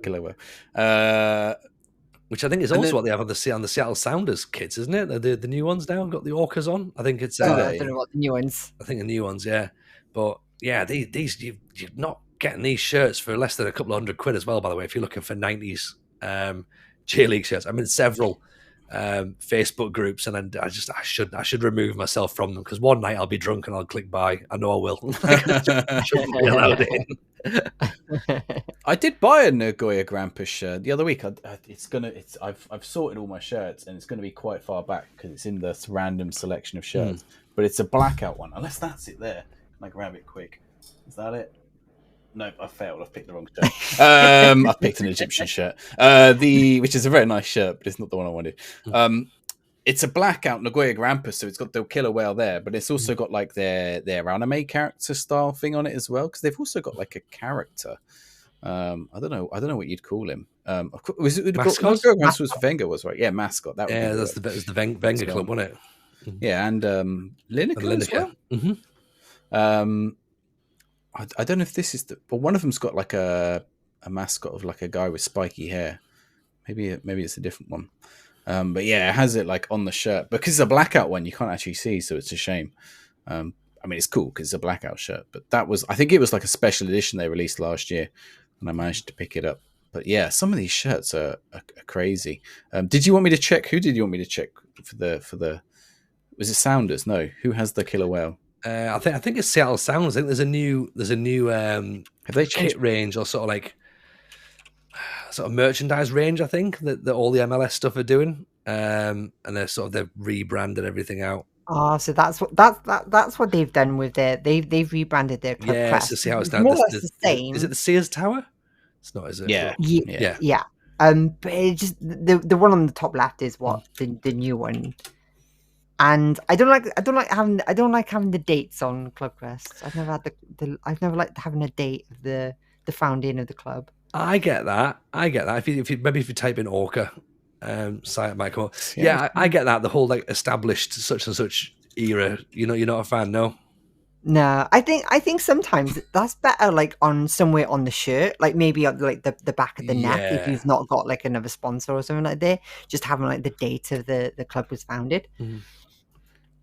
Which I think is also what they have on the Seattle Sounders kits, isn't it? The new ones now got the orcas on. I think it's. I don't know what the new ones. I think the new ones, yeah. But yeah, these you're not getting these shirts for less than a couple of £100 as well. By the way, if you're looking for 90s J League shirts, I'm in several Facebook groups, and I should remove myself from them, because one night I'll be drunk and I'll click buy. I know I will. I shouldn't be allowed in. I did buy a Nagoya Grampus shirt the other week. I've sorted all my shirts, and it's going to be quite far back because it's in this random selection of shirts. But it's a blackout one, unless that's it there. Can I grab it quick? Is that it? Nope, I failed. I've picked the wrong shirt. I've picked an Egyptian shirt, which is a very nice shirt, but it's not the one I wanted. It's a blackout Nagoya Grampus, so it's got the killer whale there, but it's also got like their anime character style thing on it as well, because they've also got like a character. I don't know what you'd call him. Was it mascot? Nagoya Grampus was Wenger, was right? Yeah, mascot. That was the Wenger club, wasn't it? Yeah, and Lineker as well. I don't know if this is but one of them's got like a mascot of like a guy with spiky hair. Maybe it's a different one. But yeah, it has it like on the shirt, because it's a blackout one. You can't actually see, so it's a shame. I mean, it's cool because it's a blackout shirt, but I think it was like a special edition they released last year, and I managed to pick it up. But yeah, some of these shirts are crazy. Did you want me to check? Who did you want me to check for the? Was it Sounders? No, who has the killer whale? I think it's Seattle Sounds. I think there's a new have they changed kit range, or sort of merchandise range, I think that all the MLS stuff are doing, and they've rebranded everything out. Oh, so that's what they've done with they've rebranded their club crest. To see how it's done. More or less the same. Is it the Sears Tower? It's not, is it? Yeah. But it just the one on the top left is what the new one. And I don't like having the dates on club crests. I've never had I've never liked having a date of the founding of the club. I get that. If you type in Orca, site might come up. Yeah, I get that. The whole like established such and such era. You're not a fan, no? No, I think sometimes that's better, like on somewhere on the shirt, like maybe on like the back of the neck if Yeah. you've not got like another sponsor or something like that. Just having like the date of the club was founded. Mhm.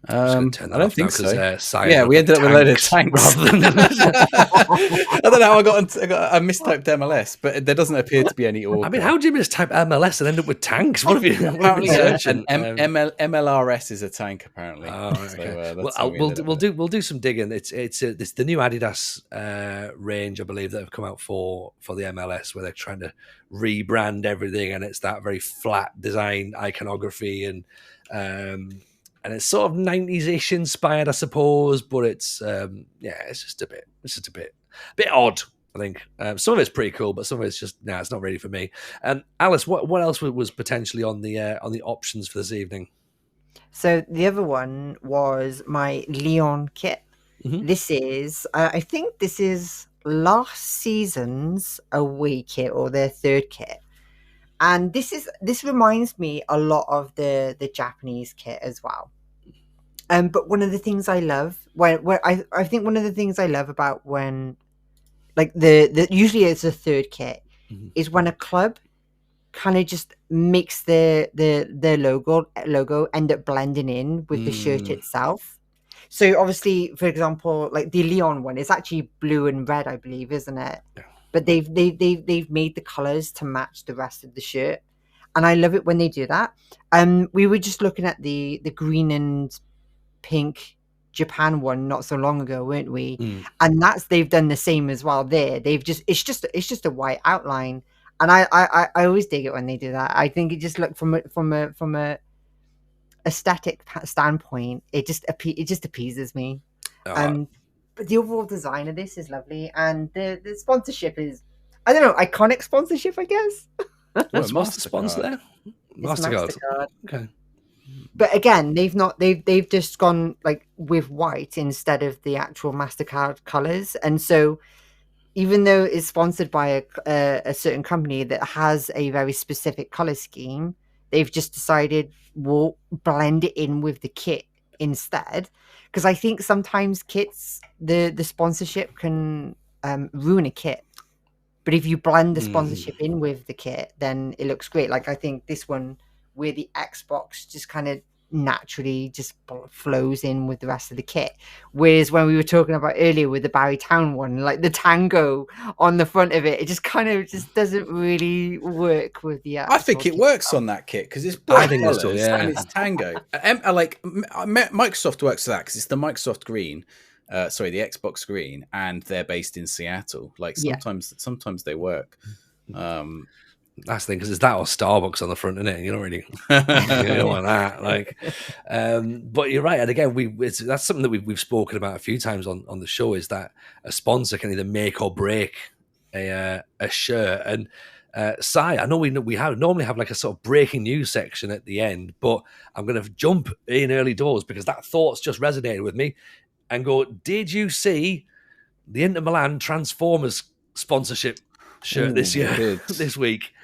I'm just going to turn I that don't off now think because so. Sire's Yeah, looked we at ended up with a load of tanks tanks. rather than. I don't know how I mistyped MLS, but there doesn't appear to be any org. I mean, how do you mistype MLS and end up with tanks? What have you been Apparently, searching? MLRS is a tank. Apparently, Oh, right, so okay. that's how we ended up with it. We'll do some digging. It's the new Adidas range, I believe, that have come out for the MLS, where they're trying to rebrand everything, and it's that very flat design iconography, and it's sort of 90s-ish inspired, I suppose, but it's it's just a bit odd. I think some of it's pretty cool, but some of it's just it's not really for me. Alice, what else was potentially on the options for this evening? So the other one was my Leon kit. Mm-hmm. This is, I think this is last season's away kit or their third kit, and this reminds me a lot of the Japanese kit as well. But one of the things I love, I think one of the things I love about when, like the usually it's a third kit, Mhm. is when a club kind of just makes their logo end up blending in with the shirt itself. So obviously, for example, like the Leon one is actually blue and red, I believe, isn't it? Yeah. But they've made the colors to match the rest of the shirt, and I love it when they do that. We were just looking at the green and pink Japan one not so long ago, weren't we? And they've done the same as well there. It's just a white outline. And I always dig it when they do that. I think it just look from a aesthetic standpoint, it just appeases me. But the overall design of this is lovely, and the sponsorship is, I don't know, iconic sponsorship, I guess. What's the sponsor there? MasterCard. Okay. But again, they've just gone like with white instead of the actual MasterCard colors, and so even though it's sponsored by a certain company that has a very specific color scheme, they've just decided we'll blend it in with the kit instead. Because I think sometimes kits, the sponsorship can ruin a kit. But if you blend the sponsorship in with the kit, then it looks great. Like I think this one, where the Xbox just kind of naturally just flows in with the rest of the kit. Whereas when we were talking about earlier with the Barry Town one, like the tango on the front of it, it just kind of just doesn't really work with the I think it works on that kit because it's bright colours and it's tango. Microsoft works for that because it's the Microsoft green. The Xbox green, and they're based in Seattle. Like sometimes they work. That's the thing, because it's that or Starbucks on the front, isn't it? You don't really you don't want that. Like, but you're right. And again, that's something that we've spoken about a few times on the show, is that a sponsor can either make or break a shirt. And Si, I know we normally have like a sort of breaking news section at the end, but I'm going to jump in early doors because that thought's just resonated with me. And go, did you see the Inter Milan Transformers sponsorship shirt this week?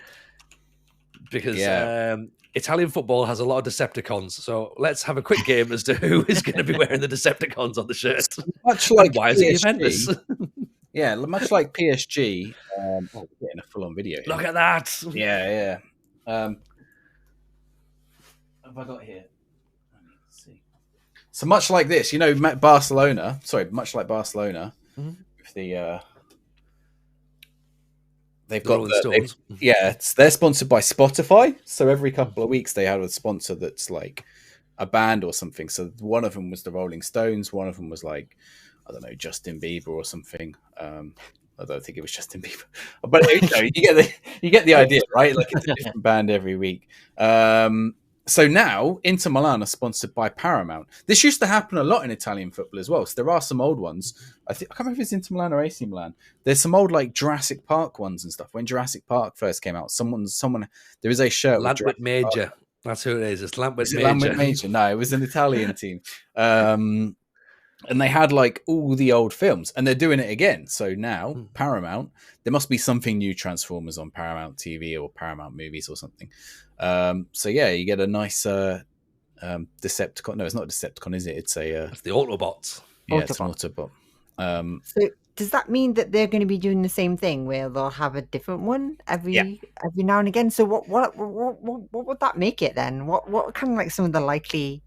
Because Italian football has a lot of Decepticons. So let's have a quick game as to who is going to be wearing the Decepticons on the shirt. Much like why is it Juventus? Yeah, much like PSG. We're getting a full-on video here. Look at that. Yeah. What have I got here? Let's see. So much like this, much like Barcelona, with they've got they're sponsored by Spotify. So every couple of weeks they have a sponsor that's like a band or something. So one of them was the Rolling Stones. One of them was like, I don't know, Justin Bieber or something. I don't think it was Justin Bieber, but you get the idea, right? Like it's a different band every week. So now Inter Milan are sponsored by Paramount. This used to happen a lot in Italian football as well. So there are some old ones. I can't remember if it's Inter Milan or AC Milan. There's some old like Jurassic Park ones and stuff. When Jurassic Park first came out, someone there is a shirt with Lantwick Major. That's who it is. It's Lantwick Major. Lantwick Major. No, it was an Italian team. And they had like all the old films, and they're doing it again. So now Paramount, there must be something new Transformers on Paramount TV or Paramount Movies or something. So yeah, you get a nice Decepticon. No, it's not a Decepticon, is it? It's the Autobots. Yeah, it's an Autobot. Autobot. So does that mean that they're going to be doing the same thing, where they'll have a different one every now and again? So what would that make it then? What kind of like some of the likely?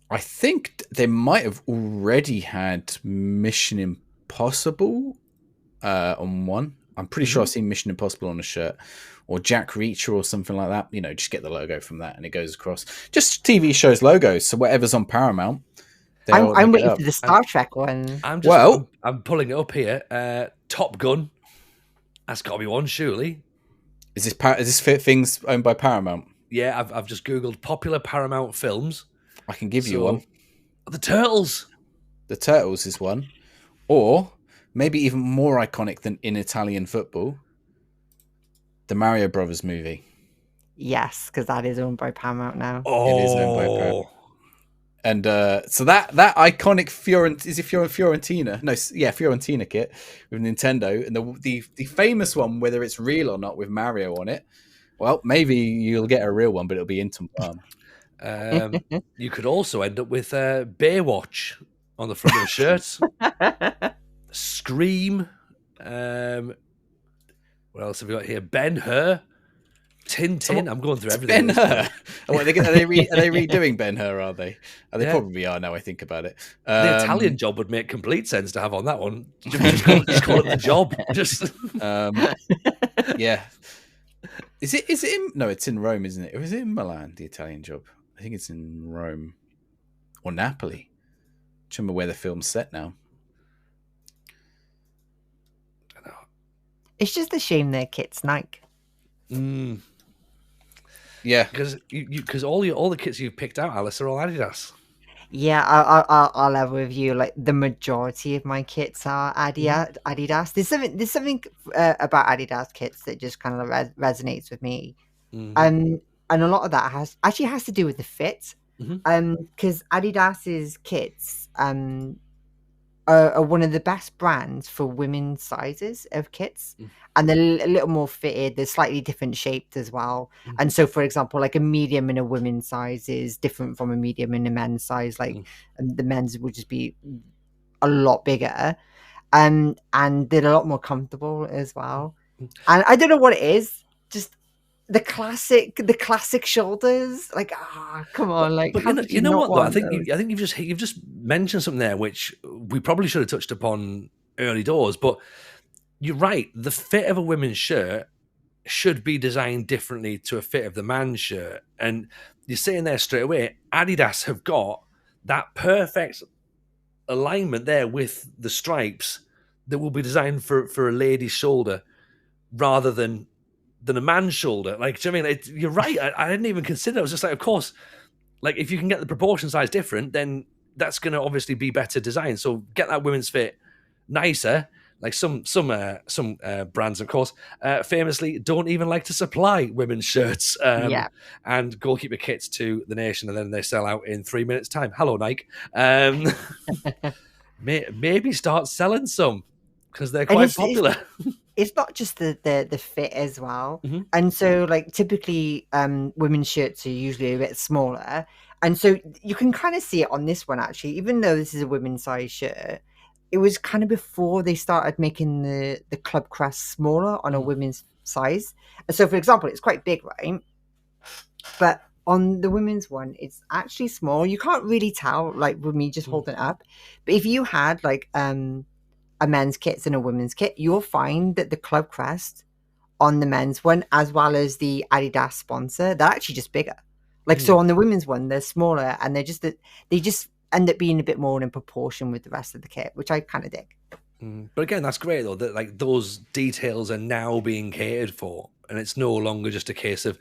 I think they might have already had Mission Impossible on one. I'm pretty sure I've seen Mission Impossible on a shirt, or Jack Reacher or something like that. You know, just get the logo from that and it goes across. Just TV shows logos. So whatever's on Paramount, I'm waiting for the Star Trek one. I'm pulling it up here. Top Gun. That's got to be one, surely. Is this things owned by Paramount? Yeah, I've just googled popular Paramount films. I can give you one. The Turtles. The Turtles is one. Or maybe even more iconic than in Italian football, the Mario Brothers movie. Yes, because that is owned by Paramount now. It is owned by Paramount. And so that iconic Fiorentina? No, yeah, Fiorentina kit with Nintendo, and the famous one, whether it's real or not, with Mario on it. Well, maybe you'll get a real one, but it'll be Inter Milan. You could also end up with Baywatch on the front of the shirt. Scream. What else have we got here? Ben-Hur. Tintin. I'm going through everything. Ben-Hur. Are they redoing Ben-Hur? Are they? They probably are now. I think about it. The Italian Job would make complete sense to have on that one. Just call it The Job. Just yeah. Is it in? No, it's in Rome, isn't it? Or is it in Milan? The Italian Job. I think it's in Rome or Napoli. Do you remember where the film's set now? I don't know. It's just a shame their kit's Nike. Yeah, because all the kits you've picked out, Alice, are all Adidas. Yeah, I'll have with you. Like the majority of my kits are Adidas. There's something about Adidas kits that just kind of resonates with me. And a lot of that has to do with the fit. Because Adidas's kits are one of the best brands for women's sizes of kits, and they're a little more fitted. They're slightly different shaped as well. And so, for example, like a medium in a women's size is different from a medium in a men's size. Like the men's would just be a lot bigger, and they're a lot more comfortable as well. And I don't know what it is, just the classic shoulders. Like, come on, like, but you know what though? I think you've just mentioned something there which we probably should have touched upon early doors. But you're right. The fit of a women's shirt should be designed differently to a fit of the man's shirt. And you're saying there straight away, Adidas have got that perfect alignment there with the stripes that will be designed for a lady's shoulder rather than a man's shoulder. Like, do you know what I mean? You're right. I didn't even consider it. I was just like, of course, like if you can get the proportion size different, then that's going to obviously be better designed. So get that women's fit nicer. Like some brands, of course, famously don't even like to supply women's shirts and goalkeeper kits to the nation, and then they sell out in 3 minutes' time. Hello, Nike. Maybe start selling some because they're quite popular. It's not just the fit as well. And so like typically women's shirts are usually a bit smaller, and so you can kind of see it on this one actually. Even though this is a women's size shirt, it was kind of before they started making the club crest smaller on a women's size. And so for example, it's quite big, right? But on the women's one, it's actually small. You can't really tell, like with me just holding it up. But if you had like a men's kit and a women's kit, you'll find that the club crest on the men's one, as well as the Adidas sponsor, they're actually just bigger. Like so on the women's one, they're smaller, and they just end up being a bit more in proportion with the rest of the kit, which I kind of dig. But again, that's great though, that like those details are now being catered for, and it's no longer just a case of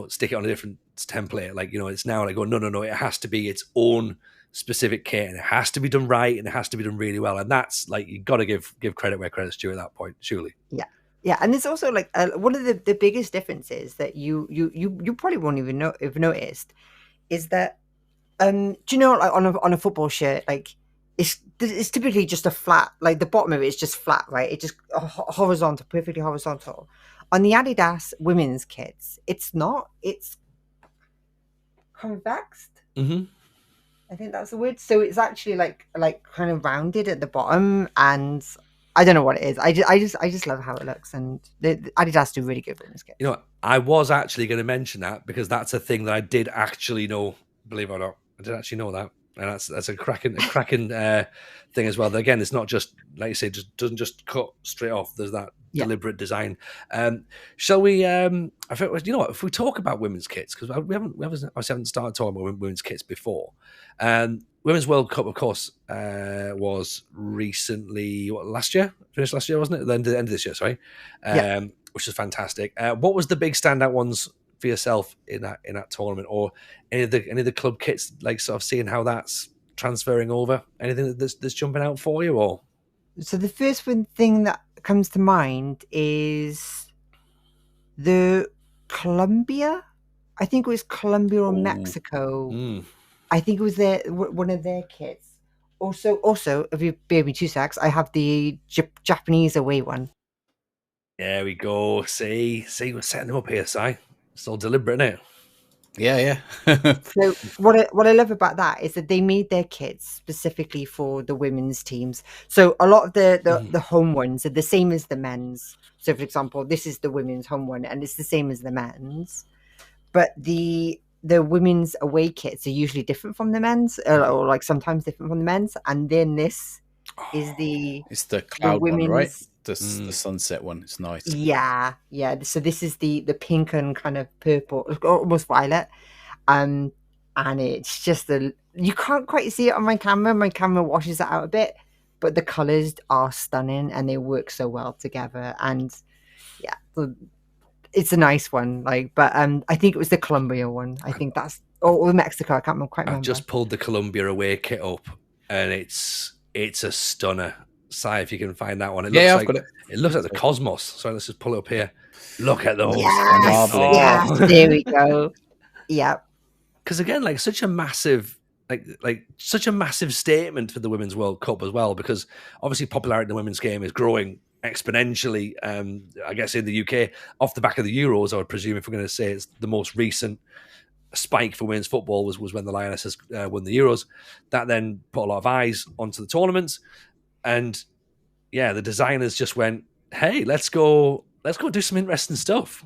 stick it on a different template. Like, it's now like, no, it has to be its own specific kit, and it has to be done right, and it has to be done really well. And that's like, you got to give credit where credit's due at that point, surely. Yeah, and there's also like one of the biggest differences that you probably won't even have noticed is that do you know, like on a football shirt, like it's typically just a flat, like the bottom of it is just flat, right? It just horizontal, perfectly horizontal. On the Adidas women's kits, it's not. It's convexed. I think that's the word. So it's actually like kind of rounded at the bottom, and I don't know what it is. I just love how it looks, and the Adidas do really good women's kits. You know, I was actually going to mention that because that's a thing that I did actually know. Believe it or not, I did actually know that, and that's a cracking thing as well. Again, it's not just like you say, just doesn't just cut straight off. There's that deliberate design. Shall we? I think you know what? If we talk about women's kits, because we haven't started talking about women's kits before. Women's World Cup, of course, was recently last year. Finished last year, wasn't it? The end of this year, sorry. Which is fantastic. What was the big standout ones for yourself in that tournament, or any of the club kits? Like sort of seeing how that's transferring over. Anything that's jumping out for you, or? So the first thing that comes to mind is the Colombia. I think it was Colombia or Mexico. I think it was one of their kits. Also, if you bear me 2 secs, I have the Japanese away one. There we go. See, we're setting them up here, Si. It's all deliberate, isn't it? Yeah. So what I love about that is that they made their kits specifically for the women's teams. So a lot of the home ones are the same as the men's. So for example, this is the women's home one, and it's the same as the men's. But the women's away kits are usually different from the men's, or like sometimes different from the men's. And then this is it's the cloud one, right? The sunset one. It's nice. Yeah. So this is the pink and kind of purple, almost violet, and it's just you can't quite see it on my camera. My camera washes it out a bit, but the colors are stunning and they work so well together. And yeah, it's a nice one. But I think it was the Colombia one. I think that's or Mexico. I can't quite remember. I've just pulled the Colombia away kit up, and it's a stunner. Si, if you can find that one. I've got it. It looks like the Cosmos. So let's just pull it up here. Look at those. Yes, there we go. Yeah. Because again, like such a massive, such a massive statement for the Women's World Cup as well. Because obviously, popularity in the women's game is growing exponentially. I guess in the UK, off the back of the Euros, I would presume, if we're going to say it's the most recent spike for women's football was when the Lionesses won the Euros. That then put a lot of eyes onto the tournaments. And yeah, the designers just went, "Hey, let's go do some interesting stuff."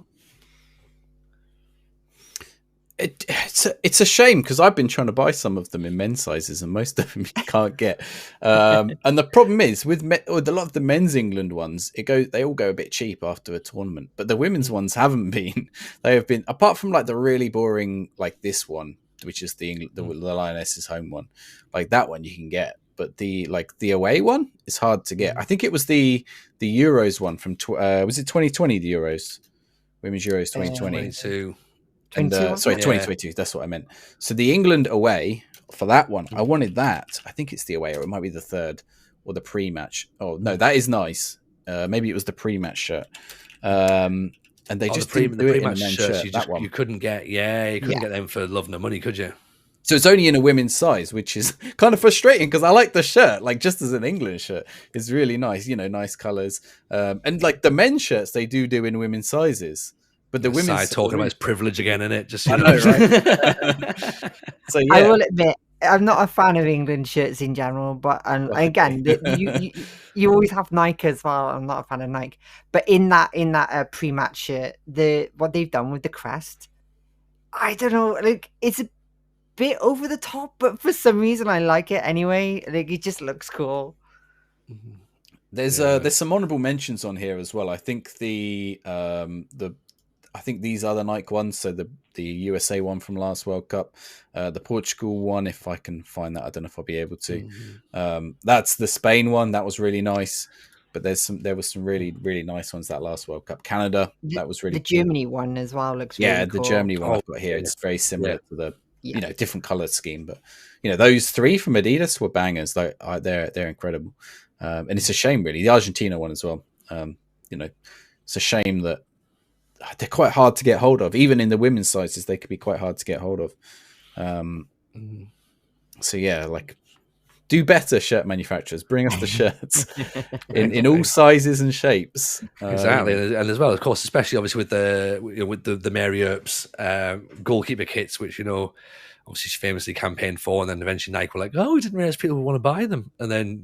It's a shame because I've been trying to buy some of them in men's sizes, and most of them you can't get. And the problem is with a lot of the men's England ones, they all go a bit cheap after a tournament. But the women's ones haven't been. They have been, apart from like the really boring, like this one, which is the Lionesses home one, like that one you can get. But the away one is hard to get. I think it was the Euros one from was it 2020? The Euros, Women's Euros 2020. 2022. That's what I meant. So the England away for that one, I wanted that. I think it's the away, or it might be the third or the pre-match. Oh no, that is nice. Maybe it was the pre-match shirt. And they just didn't do it in the men's shirt. You couldn't get. Yeah, you couldn't get them for love nor money, could you? So it's only in a women's size, which is kind of frustrating because I like the shirt, like just as an England shirt, it's really nice, nice colors. And like the men's shirts, they do in women's sizes, but the women's talking about his privilege again, isn't it? Just I know, right? So yeah, I will admit I'm not a fan of England shirts in general, but again, you always have Nike as well. I'm not a fan of Nike, but in that pre-match shirt, what they've done with the crest, I don't know, like it's a bit over the top, but for some reason I like it anyway. Like it just looks cool. There's some honorable mentions on here as well. I think I think these are the Nike ones. So the USA one from last World Cup, the Portugal one, if I can find that, I don't know if I'll be able to. That's the Spain one. That was really nice. But there was some really, really nice ones that last World Cup. Canada, that was really the cool. Germany one as well looks really cool. The Germany one I've got here. It's very similar to the different color scheme, but those three from Adidas were bangers. They're incredible, and it's a shame really. The Argentina one as well. It's a shame that they're quite hard to get hold of. Even in the women's sizes, they could be quite hard to get hold of. So yeah, like do better, shirt manufacturers. Bring us the shirts in all sizes and shapes. Exactly, and as well, of course, especially obviously with the Mary Earps goalkeeper kits, which obviously she famously campaigned for, and then eventually Nike were like, "Oh, we didn't realize people would want to buy them," and then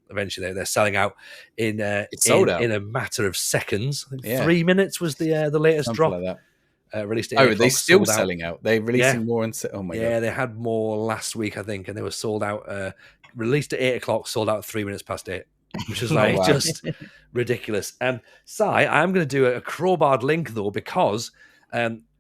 eventually they're selling out in It's sold out in a matter of seconds. I think Yeah. 3 minutes was the latest something drop. like that. Released at 8 Oh, are o'clock, they still sold out. selling out? They're releasing more and oh my Yeah, god. they had more last week, I think, and they were sold out. Released at 8 o'clock, sold out 3 minutes past 8, which is like wow. just ridiculous. Si, I'm going to do a crowbarred link though, because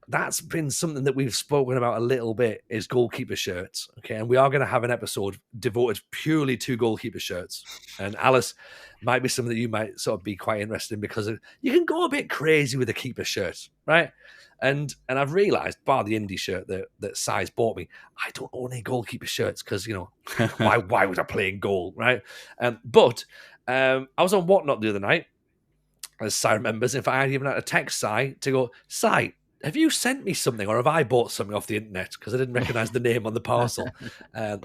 that's been something that we've spoken about a little bit, is goalkeeper shirts. Okay, and we are going to have an episode devoted purely to goalkeeper shirts. And Alice, might be something that you might sort of be quite interested in, because you can go a bit crazy with a keeper shirt, right? And I've realised, bar the indie shirt that Si's bought me, I don't own any goalkeeper shirts because, why would I play in goal, right? But I was on Whatnot the other night, as Si remembers. In fact, I even had to text Si to go, Si, have you sent me something, or have I bought something off the internet? Because I didn't recognise the name on the parcel,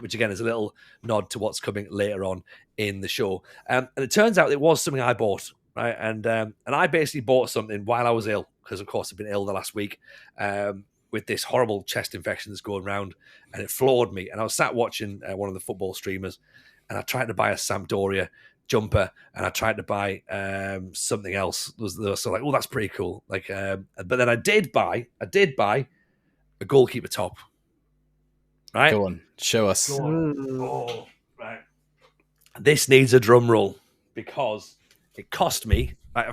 which again is a little nod to what's coming later on in the show. And it turns out it was something I bought, right? And I basically bought something while I was ill, because of course I've been ill the last week with this horrible chest infection that's going around, and it floored me. And I was sat watching one of the football streamers, and I tried to buy a Sampdoria jumper, and I tried to buy something else. They were sort of like, oh, that's pretty cool. Like, but then I did buy a goalkeeper top. Right? Go on, show us. Go on. Oh, right. This needs a drum roll, because it cost me. I'm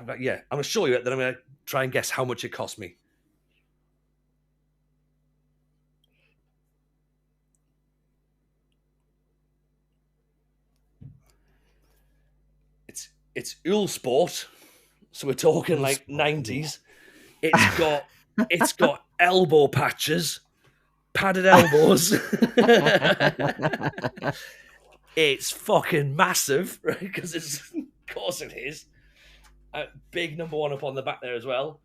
going to show you it, then I'm going to try and guess how much it cost me. It's Ulsport, so we're talking like 90s. It's got elbow patches, padded elbows. It's fucking massive, right? Because of course it is. Big number 1 up on the back there as well.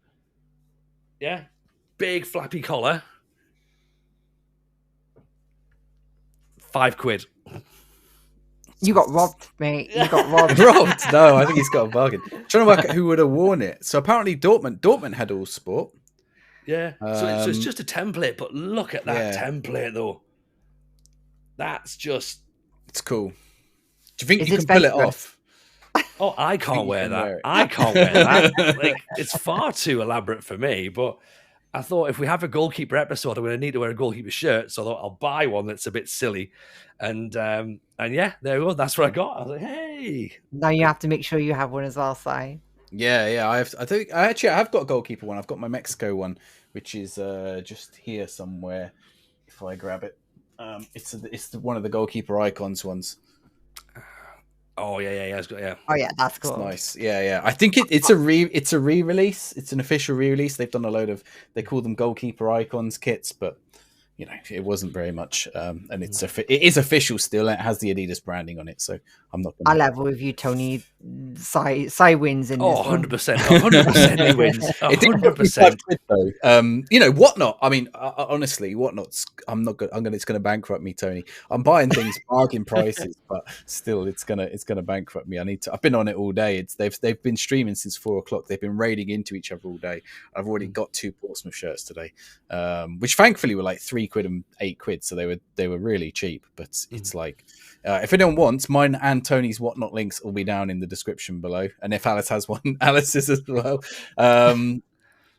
Yeah, big flappy collar. £5. You got robbed, mate. You got robbed. Robbed? No, I think he's got a bargain. Trying to work out who would have worn it. So apparently Dortmund had all sport. Yeah. So it's just a template, but look at that template though. That's just... It's cool. Do you think you can pull it off? Oh, I can't wear that. I can't wear that. Like, it's far too elaborate for me, but I thought if we have a goalkeeper episode, I'm going to need to wear a goalkeeper shirt, so I thought I'll buy one that's a bit silly. And yeah, there we go. That's what I got. I was like, hey. Now you have to make sure you have one as well, Si. Yeah. I have got a goalkeeper one. I've got my Mexico one, which is just here somewhere. If I grab it, it's one of the goalkeeper icons ones. Oh yeah. Oh yeah, that's cool. It's nice. Yeah. I think it's a re-release. It's an official re-release. They've done a load of, they call them goalkeeper icons kits, but it wasn't very much. And it is official still. And it has the Adidas branding on it, so I'm not. I'll level with you, Tony. Si wins in this 100%. 100% he wins. 100%. Whatnot. I mean, honestly, Whatnot's. I'm not good. It's going to bankrupt me, Tony. I'm buying things bargain prices, but still, it's gonna bankrupt me. I've been on it all day. They've been streaming since 4 o'clock. They've been raiding into each other all day. I've already got 2 Portsmouth shirts today, which thankfully were like £3 and £8, so they were really cheap. But it's like, if anyone wants, mine and Tony's Whatnot links will be down in the description below, and if Alice has one, Alice's as well.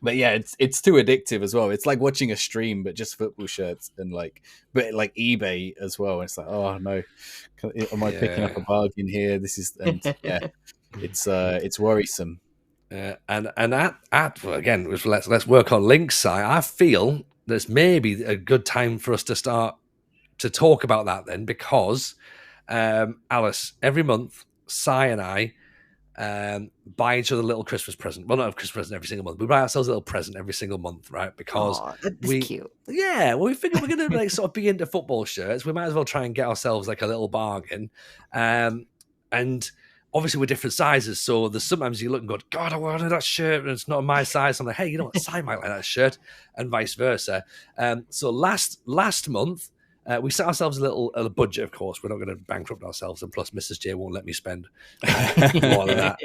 But yeah, it's too addictive as well. It's like watching a stream, but just football shirts, and like eBay as well. It's like, oh no, am I picking up a bargain here? This is, and yeah, it's worrisome. And well, again, let's work on links side. I feel there's maybe a good time for us to start to talk about that then, because Alice, every month, Si and I buy each other a little Christmas present. Well, not a Christmas present every single month. We buy ourselves a little present every single month, right? Because that's cute. Yeah, well, we figured we're going to sort of be into football shirts. We might as well try and get ourselves like a little bargain. And obviously we're different sizes, so there's sometimes you look and go, God, I wanted that shirt, and it's not my size. I'm like, hey, you know what? Si might like that shirt, and vice versa. So last month, we set ourselves a budget, of course. We're not going to bankrupt ourselves, and plus Mrs. J won't let me spend more than that.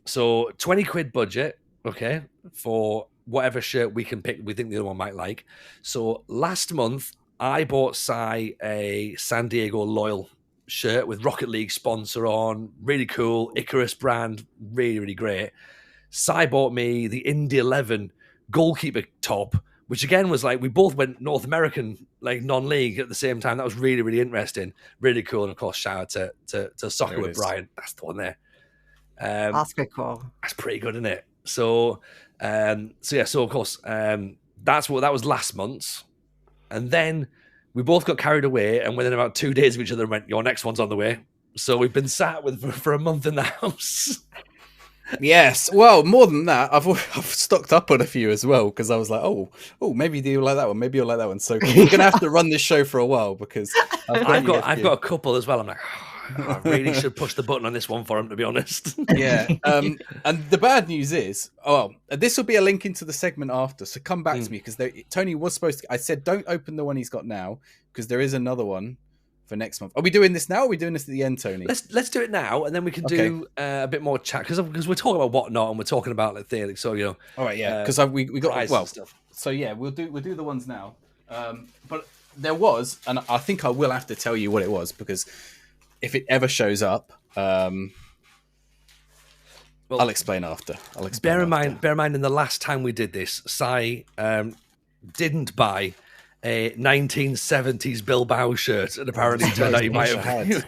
So £20 budget, okay, for whatever shirt we can pick, we think the other one might like. So last month, I bought Si a San Diego Loyal shirt with Rocket League sponsor on. Really cool. Icarus brand. Really, really great. Si bought me the Indy 11 goalkeeper top, which again was like, we both went North American, like non-league at the same time. That was really, really interesting. Really cool. And of course, shout out to Soccer with Brian. That's the one there. That's pretty cool. That's pretty good, isn't it? So of course, that was last month's. And then we both got carried away, and within about 2 days of each other went, your next one's on the way. So we've been sat with for a month in the house. Yes, well, more than that, I've stocked up on a few as well, because I was like, oh, maybe you'll like that one, maybe you'll like that one. So we're gonna have to run this show for a while, because I've got a couple as well. I'm like, I really should push the button on this one for him, to be honest. Yeah. And the bad news is, this will be a link into the segment after, so come back to me, because Tony was supposed to. I said don't open the one he's got now, because there is another one for next month. Are we doing this now, or are we doing this at the end, Tony? Let's do it now, and then we can do a bit more chat, because we're talking about whatnot, and we're talking about like things. So all right, yeah, because we got stuff. So yeah, we'll do the ones now. But there was, and I think I will have to tell you what it was, because if it ever shows up, I'll explain after. Bear in mind, in the last time we did this, Si didn't buy a 1970s Bilbao shirt, and apparently turned out he might have.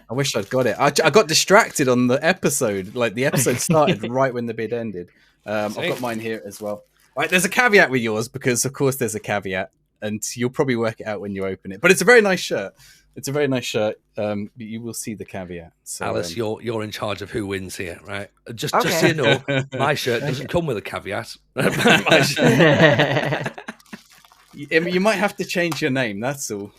I wish I'd got it. I got distracted on the episode. Like, the episode started right when the bid ended. I've got mine here as well. Right, there's a caveat with yours, because of course there's a caveat, and you'll probably work it out when you open it. But it's a very nice shirt. But you will see the caveat. So, Alice, you're in charge of who wins here, right? Just so you know, my shirt doesn't come with a caveat. My shirt. You might have to change your name. That's all.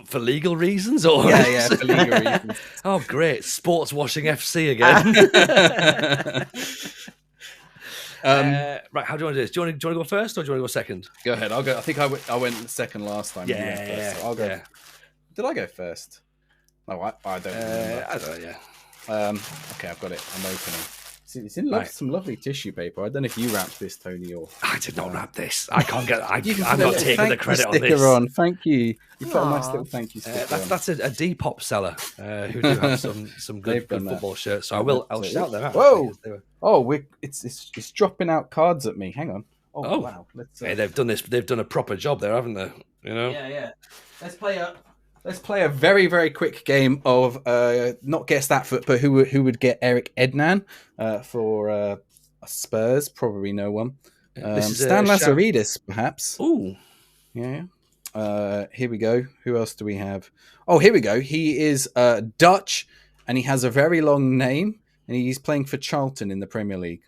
For legal reasons, or yeah, for legal reasons. Oh, great! Sports washing FC again. Right, how do you want to do this? Do you want to go first, or do you want to go second? Go ahead. I'll go. I think I went second last time. Yeah. So I'll go. Yeah. Did I go first? No, I don't remember. I don't know. Yeah. Okay, I've got it. I'm opening. It's in some lovely tissue paper. I don't know if you wrapped this, Tony, or I did not wrap this. I can't get. I'm not taking the credit on this. On. Thank you. You put a nice little thank you sticker on. That's a Depop seller who do have some good football shirts. So I'll shout them out. Whoa! It's dropping out cards at me. Hang on. Oh wow! Hey, they've done this. They've done a proper job there, haven't they? Yeah. Let's play a very, very quick game of not guess that foot, but who would get Eric Ednan for Spurs? Probably no one. Stan Lazaridis, perhaps. Ooh, yeah. Here we go. Who else do we have? Oh, here we go. He is Dutch, and he has a very long name, and he's playing for Charlton in the Premier League,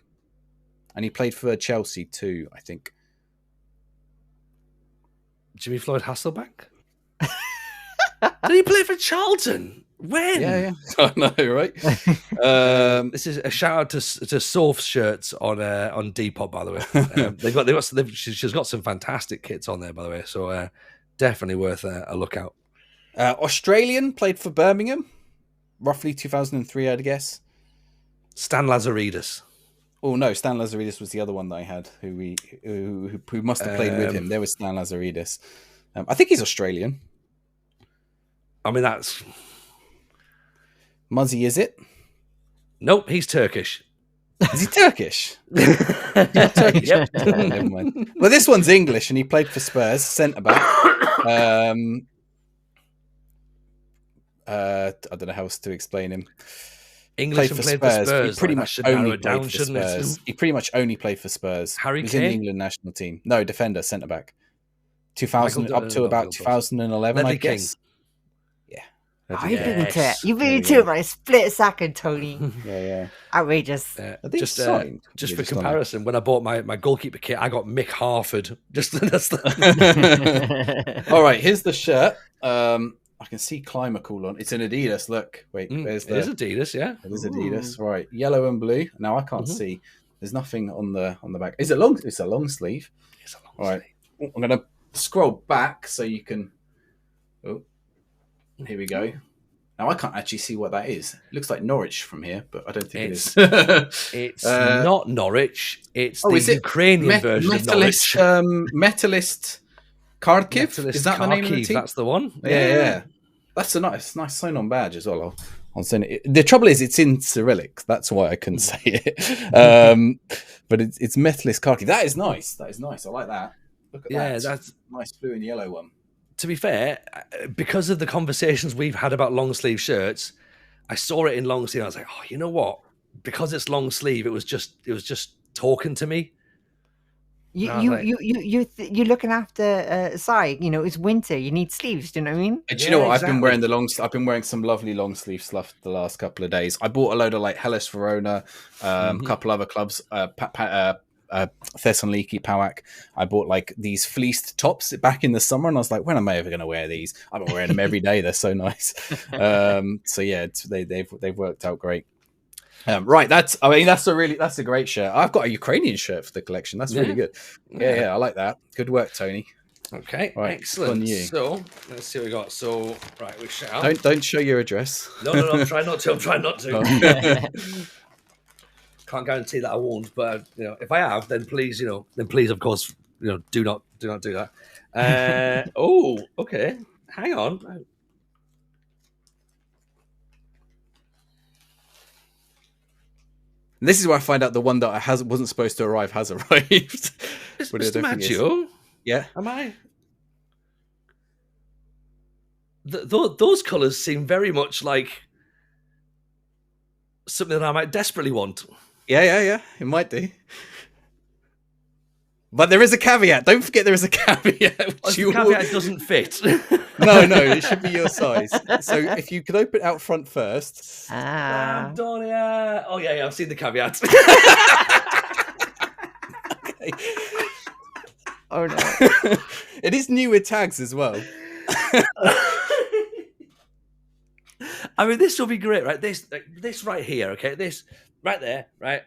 and he played for Chelsea too, I think. Jimmy Floyd Hasselbank. Did he play for Charlton? When? Yeah. I know, right? This is a shout out to Soph's shirts on Depop, by the way. She's got some fantastic kits on there, by the way. So definitely worth a look out. Australian, played for Birmingham, roughly 2003, I'd guess. Stan Lazaridis. Oh no, Stan Lazaridis was the other one that I had. Who must have played with him? There was Stan Lazaridis. I think he's Australian. I mean, that's... Muzzy, is it? Nope, he's Turkish. Is he Turkish? Turkish. Yep. Never mind. Well, this one's English, and he played for Spurs, centre-back. I don't know how else to explain him. English played for Spurs. Spurs. He pretty much only played for Spurs. He pretty much only played for Spurs. Harry Kane? Kane? In the England national team. No, defender, centre-back. 2000 up to about 2011, I guess. You beat me to it by a split second, Tony. Yeah. Outrageous. Just for comparison, when I bought my goalkeeper kit, I got Mick Harford. All right, here's the shirt. I can see Climacool on. It's an Adidas. Look, wait, there's it is Adidas, yeah. It is Adidas, right? Yellow and blue. Now I can't see. There's nothing on the back. Is it long? It's a long sleeve. It's a long sleeve. Right. I'm gonna scroll back so you can. Oh, here we go. Now I can't actually see what that is. It looks like Norwich from here, but I don't think it is. It's not Norwich. It's the is it Ukrainian version of Norwich. Metalist Kharkiv? Metalist Is that the name of the Kharkiv, team? that's the one. Yeah. That's a nice sign-on badge as well. I'll send it. The trouble is, it's in Cyrillic. That's why I couldn't say it. But it's Metalist Kharkiv. That is nice. I like that. Look at that. That's nice blue and yellow one. To be fair, because of the conversations we've had about long sleeve shirts, I saw it in long sleeve. And I was like, oh, you know what? Because it's long sleeve, it was just talking to me. You're looking after Sai. You know, it's winter. You need sleeves. Do you know what I mean? Do you know what? Exactly. I've been wearing some lovely long sleeve stuff the last couple of days. I bought a load of like Hellas Verona, a couple other clubs, Thessaloniki, PAOK. I bought like these fleeced tops back in the summer, and I was like, when am I ever going to wear these? I've been wearing them every day. They're so nice. So yeah, they've worked out great. Right, that's a great shirt. I've got a Ukrainian shirt for the collection. That's really good. Yeah, I like that. Good work, Tony. Okay, right, excellent. So let's see what we got. So right, we shall. Don't show your address. No, I'm trying not to. Can't guarantee that I won't, but if I have, then please, of course, do not do that. Oh, okay. Hang on. This is where I find out the one that wasn't supposed to arrive has arrived. Is Mr. Maggio? Yeah. Am I? Those colours seem very much like something that I might desperately want. Yeah. It might do. But there is a caveat. Don't forget there is a caveat. The caveat doesn't fit. No, it should be your size. So if you could open it out front first. Sampdoria. Oh, yeah, I've seen the caveat. Okay. Oh, no. It is new with tags as well. I mean, this will be great, right? This right here, okay? This right there, right?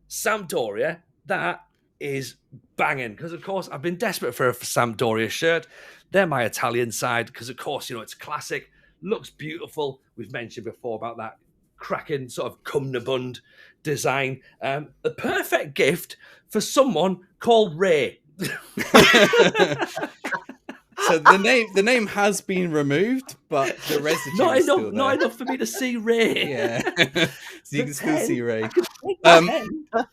Sampdoria, that is banging. Because, of course, I've been desperate for a Sampdoria shirt. They're my Italian side because, of course, it's classic, looks beautiful. We've mentioned before about that cracking sort of cummerbund design. The perfect gift for someone called Ray. So the name has been removed, but the residue is still there. Not enough for me to see Ray. Yeah, so you can still see Ray.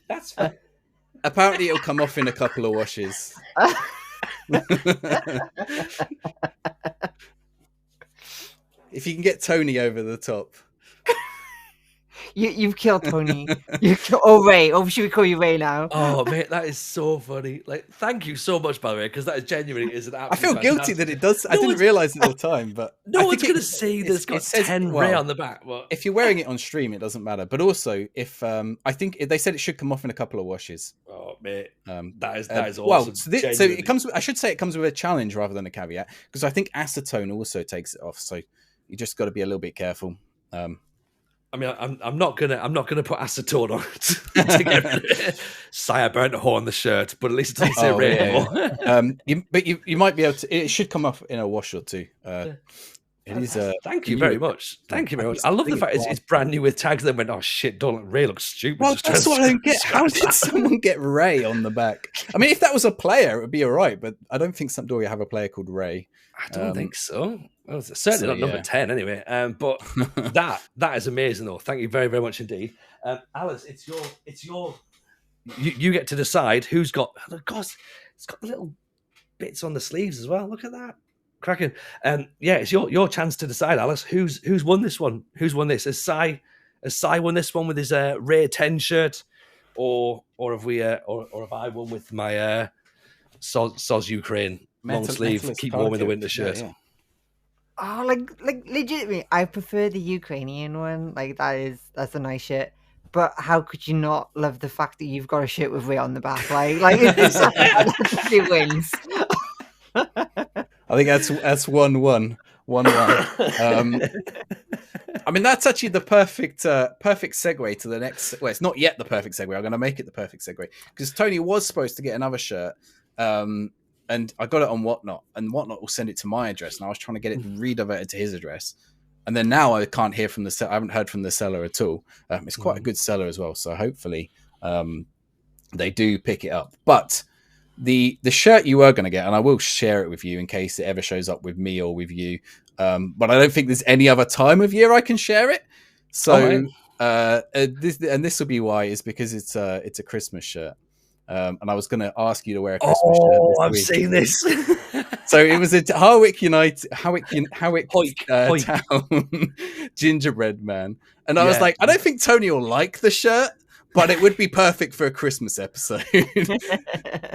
That's fine. Apparently, it'll come off in a couple of washes. If you can get Tony over the top. You've killed Tony. Ray. Oh, should we call you Ray now? Oh, mate, that is so funny. Like, thank you so much, by the way, because that is genuinely is an absolute. I feel guilty that it does. I didn't realise it at the time, but no one's going to see there's got 10 Ray on the back. But if you're wearing it on stream, it doesn't matter. But also, if I think they said it should come off in a couple of washes. Oh, mate, that is awesome. Well, so it comes. I should say it comes with a challenge rather than a caveat, because I think acetone also takes it off. So you just got to be a little bit careful. I mean, I'm not gonna put acetone on it to get rid of it. Sire burnt a hole on the shirt, but at least it doesn't say Ray anymore. But you might be able to. It should come off in a wash or two. It is. Thank you very much. Thank you very much. I love the fact it's brand new with tags. Then went, oh shit, Ray looks stupid. Well, that's what I don't get. How did someone get Ray on the back? I mean, if that was a player, it would be all right. But I don't think Sampdoria have a player called Ray. I don't think so. Well, it's certainly not number 10 anyway. But that is amazing though. Thank you very, very much indeed. Alice, it's your you get to decide who's got. Oh, God, it's got the little bits on the sleeves as well. Look at that. Cracking. Yeah, it's your chance to decide, Alice. Who's won this one? Who's won this? Has Sai won this one with his Ray 10 shirt? Or have we or have I won with my Soz Ukraine long sleeve, keep warm in the winter shirt? Yeah. Oh, like legitimately, I prefer the Ukrainian one. Like that's a nice shirt. But how could you not love the fact that you've got a shirt with Ray on the back? Like it wins. I think that's 1-1. 1-1. I mean, that's actually the perfect segue to the next. Well, it's not yet the perfect segue. I'm going to make it the perfect segue because Tony was supposed to get another shirt. And I got it on Whatnot, and Whatnot will send it to my address. And I was trying to get it rediverted to his address, And then now I can't hear from the I haven't heard from the seller at all. It's quite a good seller as well, so hopefully they do pick it up. But the shirt you were going to get, and I will share it with you in case it ever shows up with me or with you. But I don't think there's any other time of year I can share it. So this will be why, is because it's a Christmas shirt. And I was going to ask you to wear a Christmas shirt this I've week. seen this. So it was a Harwick Hoik. Town gingerbread man, and I was like, I don't think Tony will like the shirt, but it would be perfect for a Christmas episode.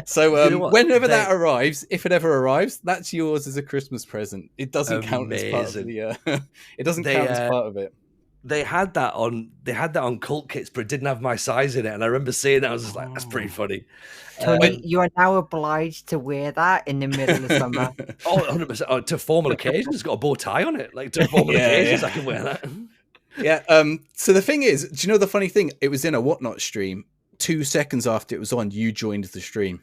So whenever that arrives, if it ever arrives, that's yours as a Christmas present. It doesn't count as part of the. It doesn't count as part of it. They had that on cult kits, but it didn't have my size in it. And I remember seeing that. I was just like, that's pretty funny. Tony, you are now obliged to wear that in the middle of summer. 100%. Oh, to formal occasions. It's got a bow tie on it. Like, to formal occasions, I can wear that. Yeah. So the thing is, do you know the funny thing? It was in a Whatnot stream. 2 seconds after it was on, you joined the stream.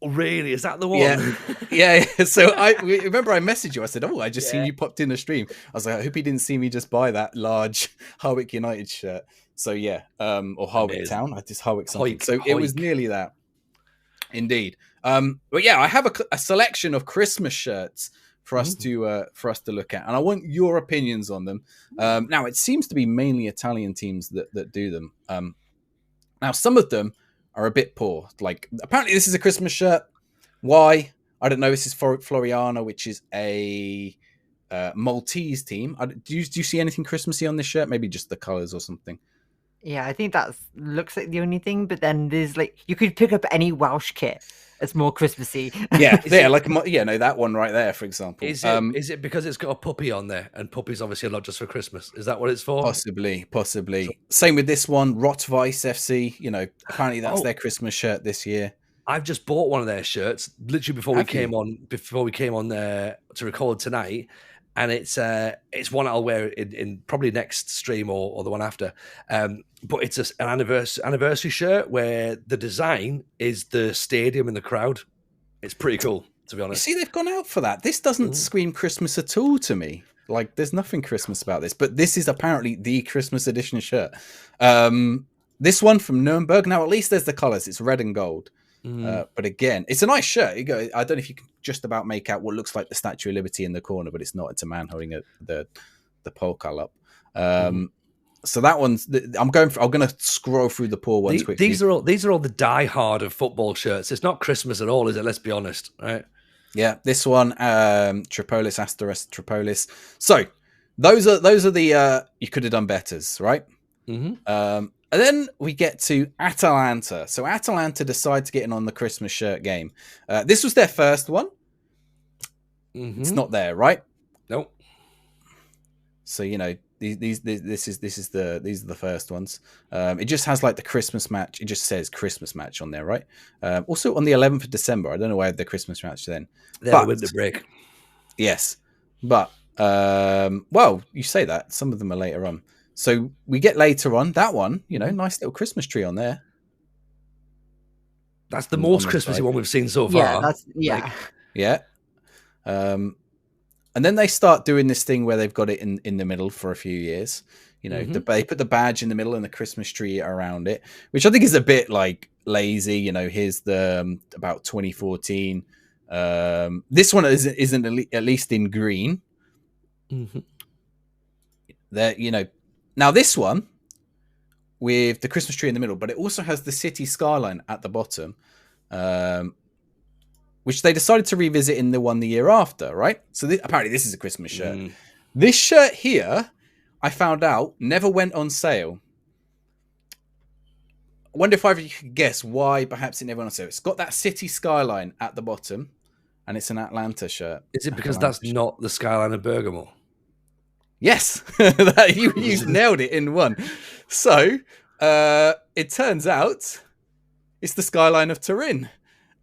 Oh, really? Is that the one? Yeah. So I remember I messaged you. I said, I just seen you popped in the stream. I was like, I hope he didn't see me just buy that large Harwick United shirt. So yeah, or Harwick Town. I just Harwick something. So it was nearly that. Indeed. But yeah, I have a selection of Christmas shirts for us to look at, and I want your opinions on them. Now it seems to be mainly Italian teams that do them. Now some of them are a bit poor. Like, apparently this is a Christmas shirt. Why? I don't know. This is Floriana, which is a Maltese team. Do you see anything Christmassy on this shirt? Maybe just the colours or something. Yeah, I think that looks like the only thing. But then there's you could pick up any Welsh kit. It's more Christmassy. Yeah, that one right there, for example. Is it because it's got a puppy on there, and puppies obviously are not just for Christmas? Is that what it's for? Possibly. Same with this one, Rotweiss FC. Apparently that's their Christmas shirt this year. I've just bought one of their shirts literally before we came on there to record tonight, and it's one I'll wear in probably next stream or the one after. But it's an anniversary shirt where the design is the stadium and the crowd. It's pretty cool, to be honest. You see, they've gone out for that. This doesn't scream Christmas at all to me. Like, there's nothing Christmas about this. But this is apparently the Christmas edition shirt. This one from Nuremberg. Now, at least there's the colours. It's red and gold. But again, it's a nice shirt. I don't know if you can just about make out what looks like the Statue of Liberty in the corner, but it's not. It's a man holding the polka up. So that one's. I'm going to scroll through the poor ones quickly. These are all the die-hard of football shirts. It's not Christmas at all, is it? Let's be honest, right? Yeah, this one, Tripolis, Asterisk, Tripolis. So those are the you could have done betters, right? And then we get to Atalanta. So Atalanta decide to get in on the Christmas shirt game. This was their first one. It's not there, right? Nope. So these are the first ones. It just has like the Christmas match. It just says Christmas match on there, right? Also on the 11th of December. I don't know why I had the Christmas match then. But winter break. Yes, but well, you say that. Some of them are later on. So we get later on that one. Nice little Christmas tree on there. That's the most Christmassy one we've seen so far. Yeah. And then they start doing this thing where they've got it in the middle for a few years. They put the badge in the middle and the Christmas tree around it, which I think is a bit like lazy. Here's the about 2014. This one isn't at least in green. Now this one with the Christmas tree in the middle, but it also has the city skyline at the bottom. Which they decided to revisit in the one the year after, right? So apparently this is a Christmas shirt. This shirt here, I found out, never went on sale. I wonder if either you could guess why perhaps it never went on sale. It's got that city skyline at the bottom, and it's an Atlanta shirt. Is it because that's not the skyline of Bergamo? Yes, you've nailed it in one. So it turns out it's the skyline of Turin.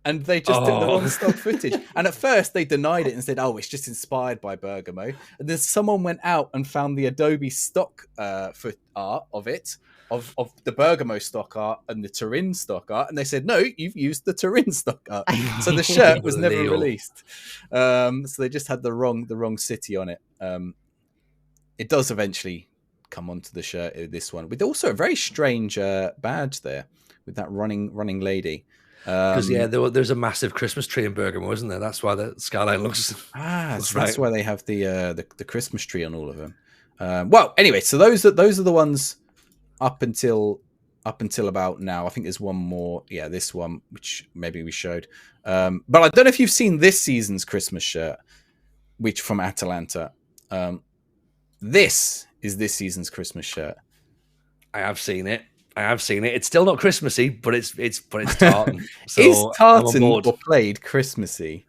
And they just took the wrong stock footage. And at first they denied it and said, it's just inspired by Bergamo. And then someone went out and found the Adobe stock foot art of it, of the Bergamo stock art and the Turin stock art. And they said, no, you've used the Turin stock art. So the shirt was never released. So they just had the wrong city on it. it does eventually come onto the shirt. This one with also a very strange badge there with that running lady. Because there's a massive Christmas tree in Bergamo, isn't there? That's why the skyline looks. So that's why they have the Christmas tree on all of them. Well, anyway, so those are the ones up until about now. I think there's one more. Yeah, this one, which maybe we showed. But I don't know if you've seen this season's Christmas shirt, which from Atalanta. This is this season's Christmas shirt. I have seen it. It's still not Christmassy, but it's tartan. So is tartan or played Christmassy?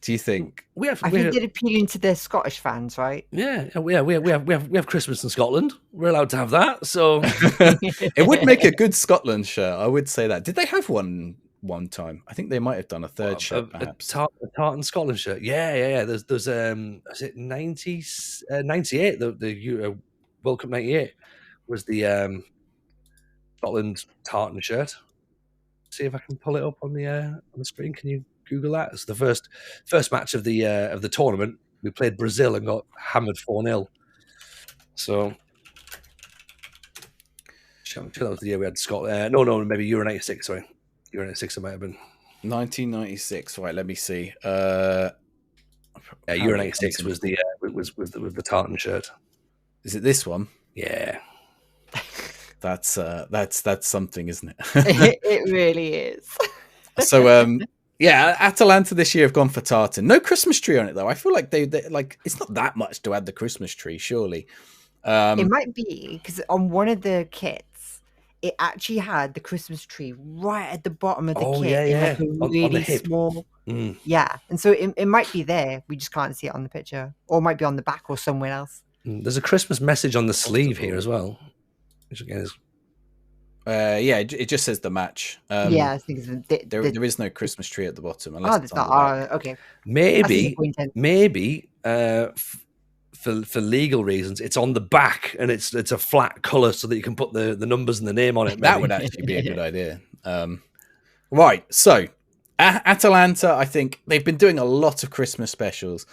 Do you think? I think they're appealing to their Scottish fans, right? Yeah, we have Christmas in Scotland. We're allowed to have that. So it would make a good Scotland shirt. I would say that. Did they have one time? I think they might have done a third shirt, perhaps. A tartan Scotland shirt. Yeah. There's is it 98? The World Cup 98 was the Scotland tartan shirt. See if I can pull it up on the screen. Can you Google that? It's the first match of the tournament. We played Brazil and got hammered 4-0. So I'm sure that was the year we had Scotland. No, maybe Euro 96. Sorry, Euro 96 it might have been 1996. Right, let me see. Euro 96 was the with the tartan shirt. Is it this one? Yeah. That's something, isn't it? It really is. So yeah, Atalanta this year have gone for tartan. No Christmas tree on it though. I feel like they like it's not that much to add the Christmas tree, surely. It might be because on one of the kits, it actually had the Christmas tree right at the bottom of the kit. Yeah. In like a really small. Yeah, and so it might be there. We just can't see it on the picture, or it might be on the back or somewhere else. There's a Christmas message on the sleeve here as well. Which again is... it just says the match. Yeah, I think there is no Christmas tree at the bottom. Unless it's not. Okay. Maybe for legal reasons, it's on the back and it's a flat color so that you can put the numbers and the name on it. Maybe. That would actually be a good idea. Right, so Atalanta, I think they've been doing a lot of Christmas specials,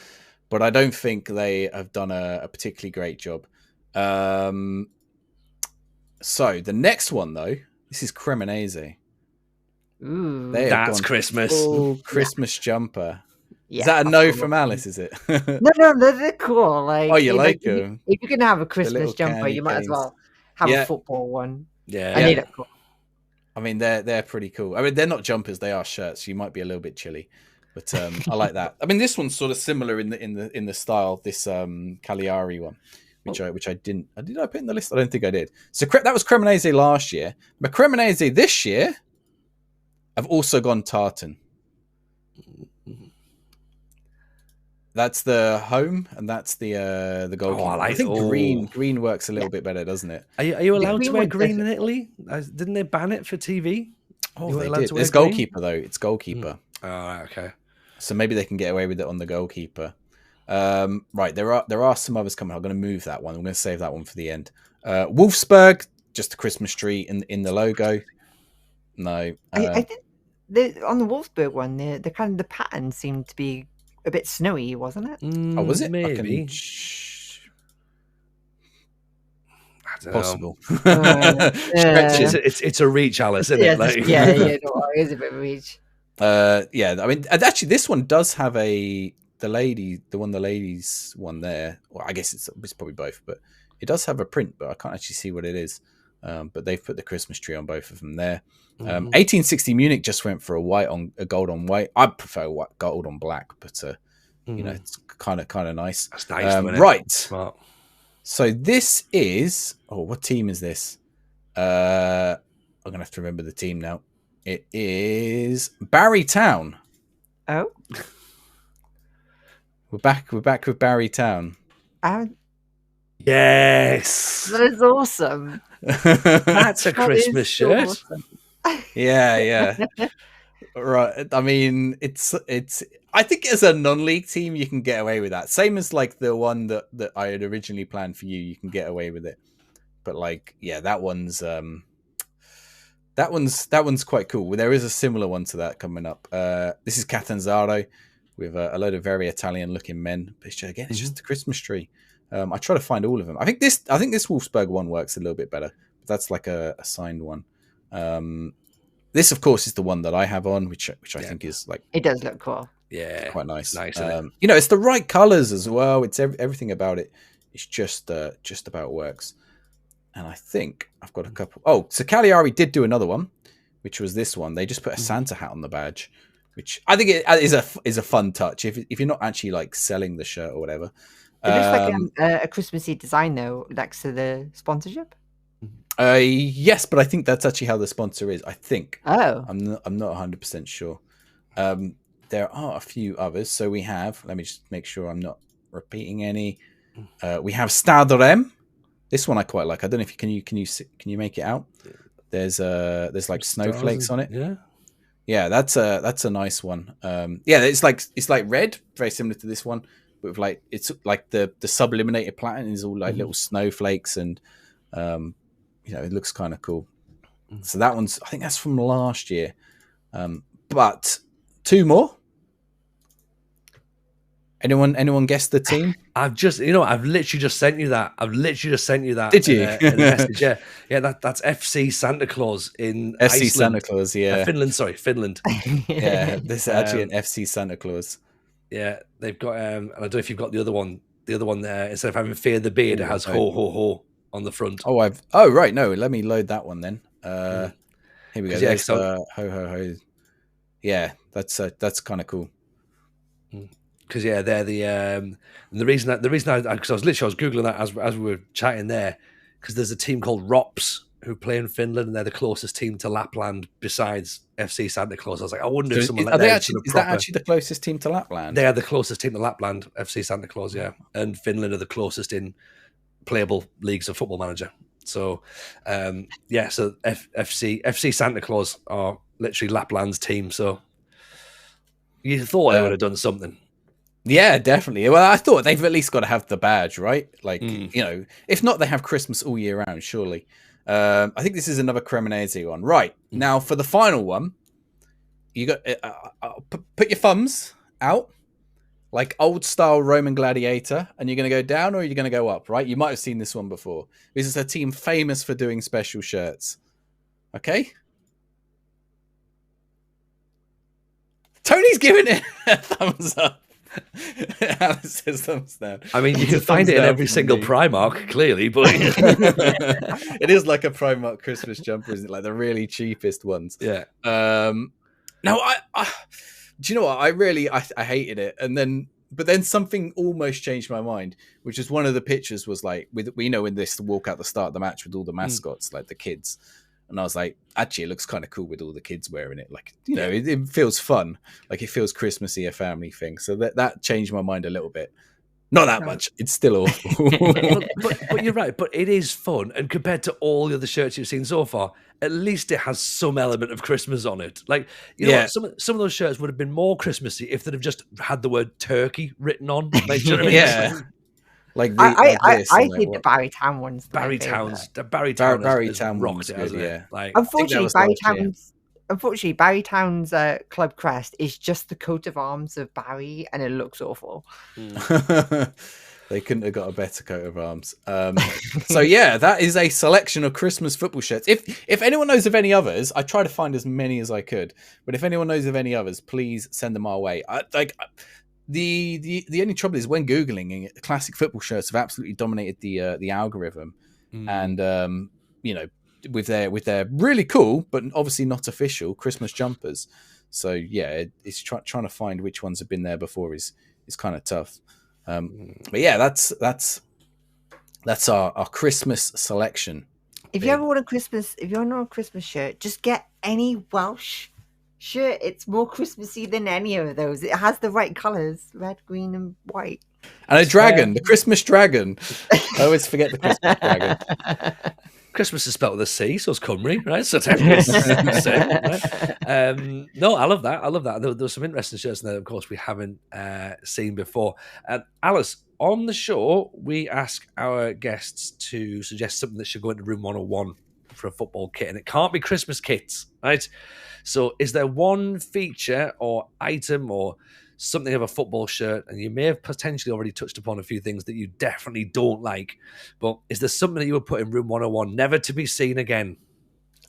but I don't think they have done a particularly great job. So the next one, though, this is Cremonese. Ooh, that's Christmas. Full Christmas jumper. Yeah, is that a no from Alice? Is it? No, they're cool. Like, you like them? If you can have a Christmas jumper, you might as well have a football one. Yeah, they look cool. I mean, they're pretty cool. I mean, they're not jumpers; they are shirts. So you might be a little bit chilly, but I like that. I mean, this one's sort of similar in the style. This Cagliari one. Which I didn't. Did I put in the list? I don't think I did. So that was Cremonese last year. But Cremonese this year have also gone tartan. That's the home, and that's the goalkeeper. I think green works a little bit better, doesn't it? Are you allowed to wear green in Italy? Didn't they ban it for TV? Oh, they did. It's goalkeeper though. It's goalkeeper. Oh, okay. So maybe they can get away with it on the goalkeeper. Right, there are some others coming. I'm going to move that one. I'm going to save that one for the end. Wolfsburg, just a Christmas tree in the logo. No, I think on the Wolfsburg one, the kind of the pattern seemed to be a bit snowy, wasn't it? Was it? Maybe. Possible. It's a reach, Alice, isn't it? Like... Yeah, no, it is a bit of a reach. Yeah, I mean, actually, this one does have the ladies one there. Well, I guess it's probably both, but it does have a print, but I can't actually see what it is. But they've put the Christmas tree on both of them there. 1860 Munich just went for a gold on white. I prefer gold on black, but it's kind of nice. That's nice, right? Smart. So this is what team is this? I'm gonna have to remember the team now. It is Barry Town. Oh. We're back with Barry Town. Yes. That is awesome. That's a Christmas shirt. Awesome. Yeah. Right. I mean, it's. I think as a non-league team, you can get away with that. Same as like the one that I had originally planned for you. You can get away with it. But like, yeah, that one's quite cool. There is a similar one to that coming up. This is Catanzaro with a load of very Italian-looking men. But it's just a Christmas tree. I try to find all of them. I think this Wolfsburg one works a little bit better. But that's like a signed one. This, of course, is the one that I have on, which I think is like it does look cool. Yeah, quite nice. Nice, it's the right colors as well. It's everything about it. It's just about works. And I think I've got a couple. Oh, so Cagliari did do another one, which was this one. They just put a Santa hat on the badge, which I think it is a fun touch. If you're not actually like selling the shirt or whatever, it looks like a Christmassy design though, next to the sponsorship. Yes, but I think that's actually how the sponsor is. I think. Oh, I'm not 100% sure. There are a few others. So we have. Let me just make sure I'm not repeating any. We have Stade Rem. This one I quite like. I don't know if you can you make it out. There's like snowflakes on it. Yeah, that's a nice one. It's like red, very similar to this one, but with like it's like the sublimated platen is all like little snowflakes, and it looks kind of cool. So that one's, I think that's from last year. But two more. Anyone guess the team? I've literally just sent you that. Did you? In a message, yeah. That's FC Santa Claus in FC Iceland. Santa Claus, yeah. Finland. Yeah, this is actually an FC Santa Claus. Yeah, they've got. And I don't know if you've got the other one. The other one there, instead of having Fear the Beard, it has ho ho ho on the front. Oh right, no, let me load that one then. Here we go. Yeah, ho ho ho. Yeah, that's kind of cool. Because they're the reason I because I was googling that as we were chatting there, because there's a team called Rops who play in Finland, and they're the closest team to Lapland besides FC Santa Claus. I was like, I wonder if someone is that actually the closest team to Lapland? They are the closest team to Lapland, FC Santa Claus, yeah, and Finland are the closest in playable leagues of Football Manager. So, so FC Santa Claus are literally Lapland's team. So you thought they would have done something. Yeah, definitely. Well, I thought they've at least got to have the badge, right? Like, if not, they have Christmas all year round, surely. I think this is another Cremonese one. Right, now for the final one, you got put your thumbs out, like old style Roman gladiator, and you're going to go down or you're going to go up, right? You might have seen this one before. This is a team famous for doing special shirts. Okay? Tony's giving it a thumbs up. Alice says thumbs down. I mean, you can find it in every single Primark, clearly, but it is like a Primark Christmas jumper, isn't it? Like the really cheapest ones. Yeah. Now, I do you know what? I hated it, but then something almost changed my mind, which is one of the pictures was like in this walk out the start of the match with all the mascots, like the kids. And I was like, actually, it looks kind of cool with all the kids wearing it. Like, it feels fun. Like, it feels Christmassy, a family thing. So that changed my mind a little bit. Not that much. It's still awful. but you're right. But it is fun. And compared to all the other shirts you've seen so far, at least it has some element of Christmas on it. Like, know what? Some of those shirts would have been more Christmassy if they'd have just had the word turkey written on. Like, do you know what I mean? Yeah. Like I think the Barry Town one's Barry Town rocked it, hasn't it? Like, unfortunately, Barry Town's club crest is just the coat of arms of Barry, and it looks awful. They couldn't have got a better coat of arms. So yeah, that is a selection of Christmas football shirts. If anyone knows of any others, I try to find as many as I could. But if anyone knows of any others, please send them our way. The only trouble is when Googling, classic football shirts have absolutely dominated the algorithm, and with their really cool but obviously not official Christmas jumpers. So yeah, it's trying to find which ones have been there before is kind of tough. But yeah, that's our Christmas selection. If you ever want a Christmas shirt, just get any Welsh shirt. It's more Christmassy than any of those. It has the right colours, red, green and white. And a dragon, the Christmas dragon. I always forget the Christmas dragon. Christmas is spelled with a C, so it's Cymru, right? So it's right? No, I love that. There's some interesting shirts in there, of course, we haven't seen before. Alice, on the show, we ask our guests to suggest something that should go into room 101 for a football kit, and it can't be Christmas kits, right? So is there one feature or item or something of a football shirt, and you may have potentially already touched upon a few things that you definitely don't like, but is there something that you would put in room 101, never to be seen again?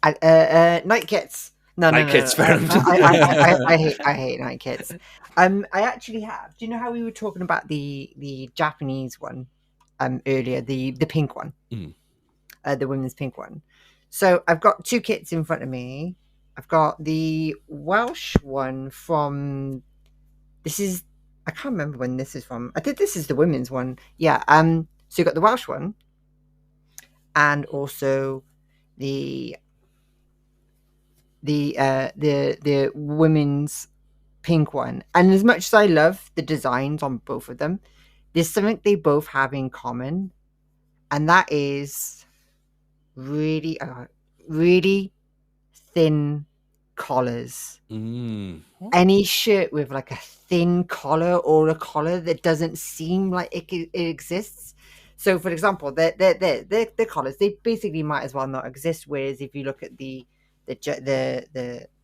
Night kits. No. Night kits, fair enough. I hate night kits. I actually have. Do you know how we were talking about the Japanese one earlier, the pink one, the women's pink one? So I've got two kits in front of me. I've got the Welsh one from. This is. I can't remember when this is from. I think this is the women's one. Yeah. So you got the Welsh one, and also the women's pink one. And as much as I love the designs on both of them, there's something they both have in common, and that is really thin collars. Any shirt with like a thin collar or a collar that doesn't seem like it exists. So for example, the collars, they basically might as well not exist. Whereas if you look at the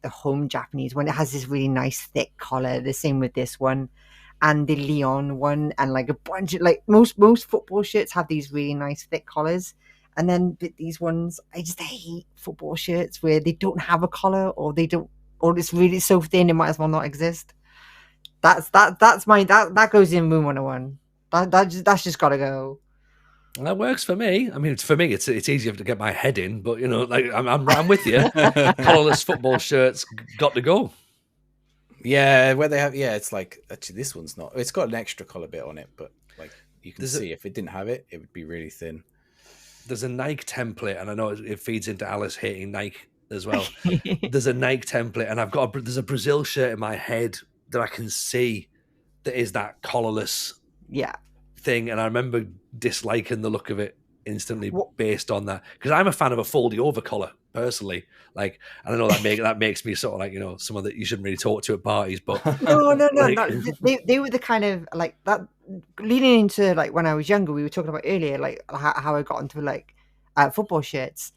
home Japanese one, it has this really nice thick collar. The same with this one, and the Leon one, and like a bunch of like most football shirts have these really nice thick collars. And then these ones, I just hate football shirts where they don't have a collar, or it's really so thin it might as well not exist. That goes in room 101. That's just gotta go. That works for me. I mean, for me, it's easier to get my head in, but like I'm with you. Collarless football shirts got to go. Yeah, where they have, it's like, actually this one's not. It's got an extra collar bit on it, but like you can see if it didn't have it, it would be really thin. There's a Nike template, and I know it feeds into Alice hating Nike as well. There's a Nike template, and there's a Brazil shirt in my head that I can see that is that collarless thing, and I remember disliking the look of it instantly based on that, because I'm a fan of a foldy over collar personally. Like, I don't know, that makes me sort of like, someone that you shouldn't really talk to at parties, but no. They were the kind of like that. Leading into like when I was younger, we were talking about earlier, like how I got into like football shirts.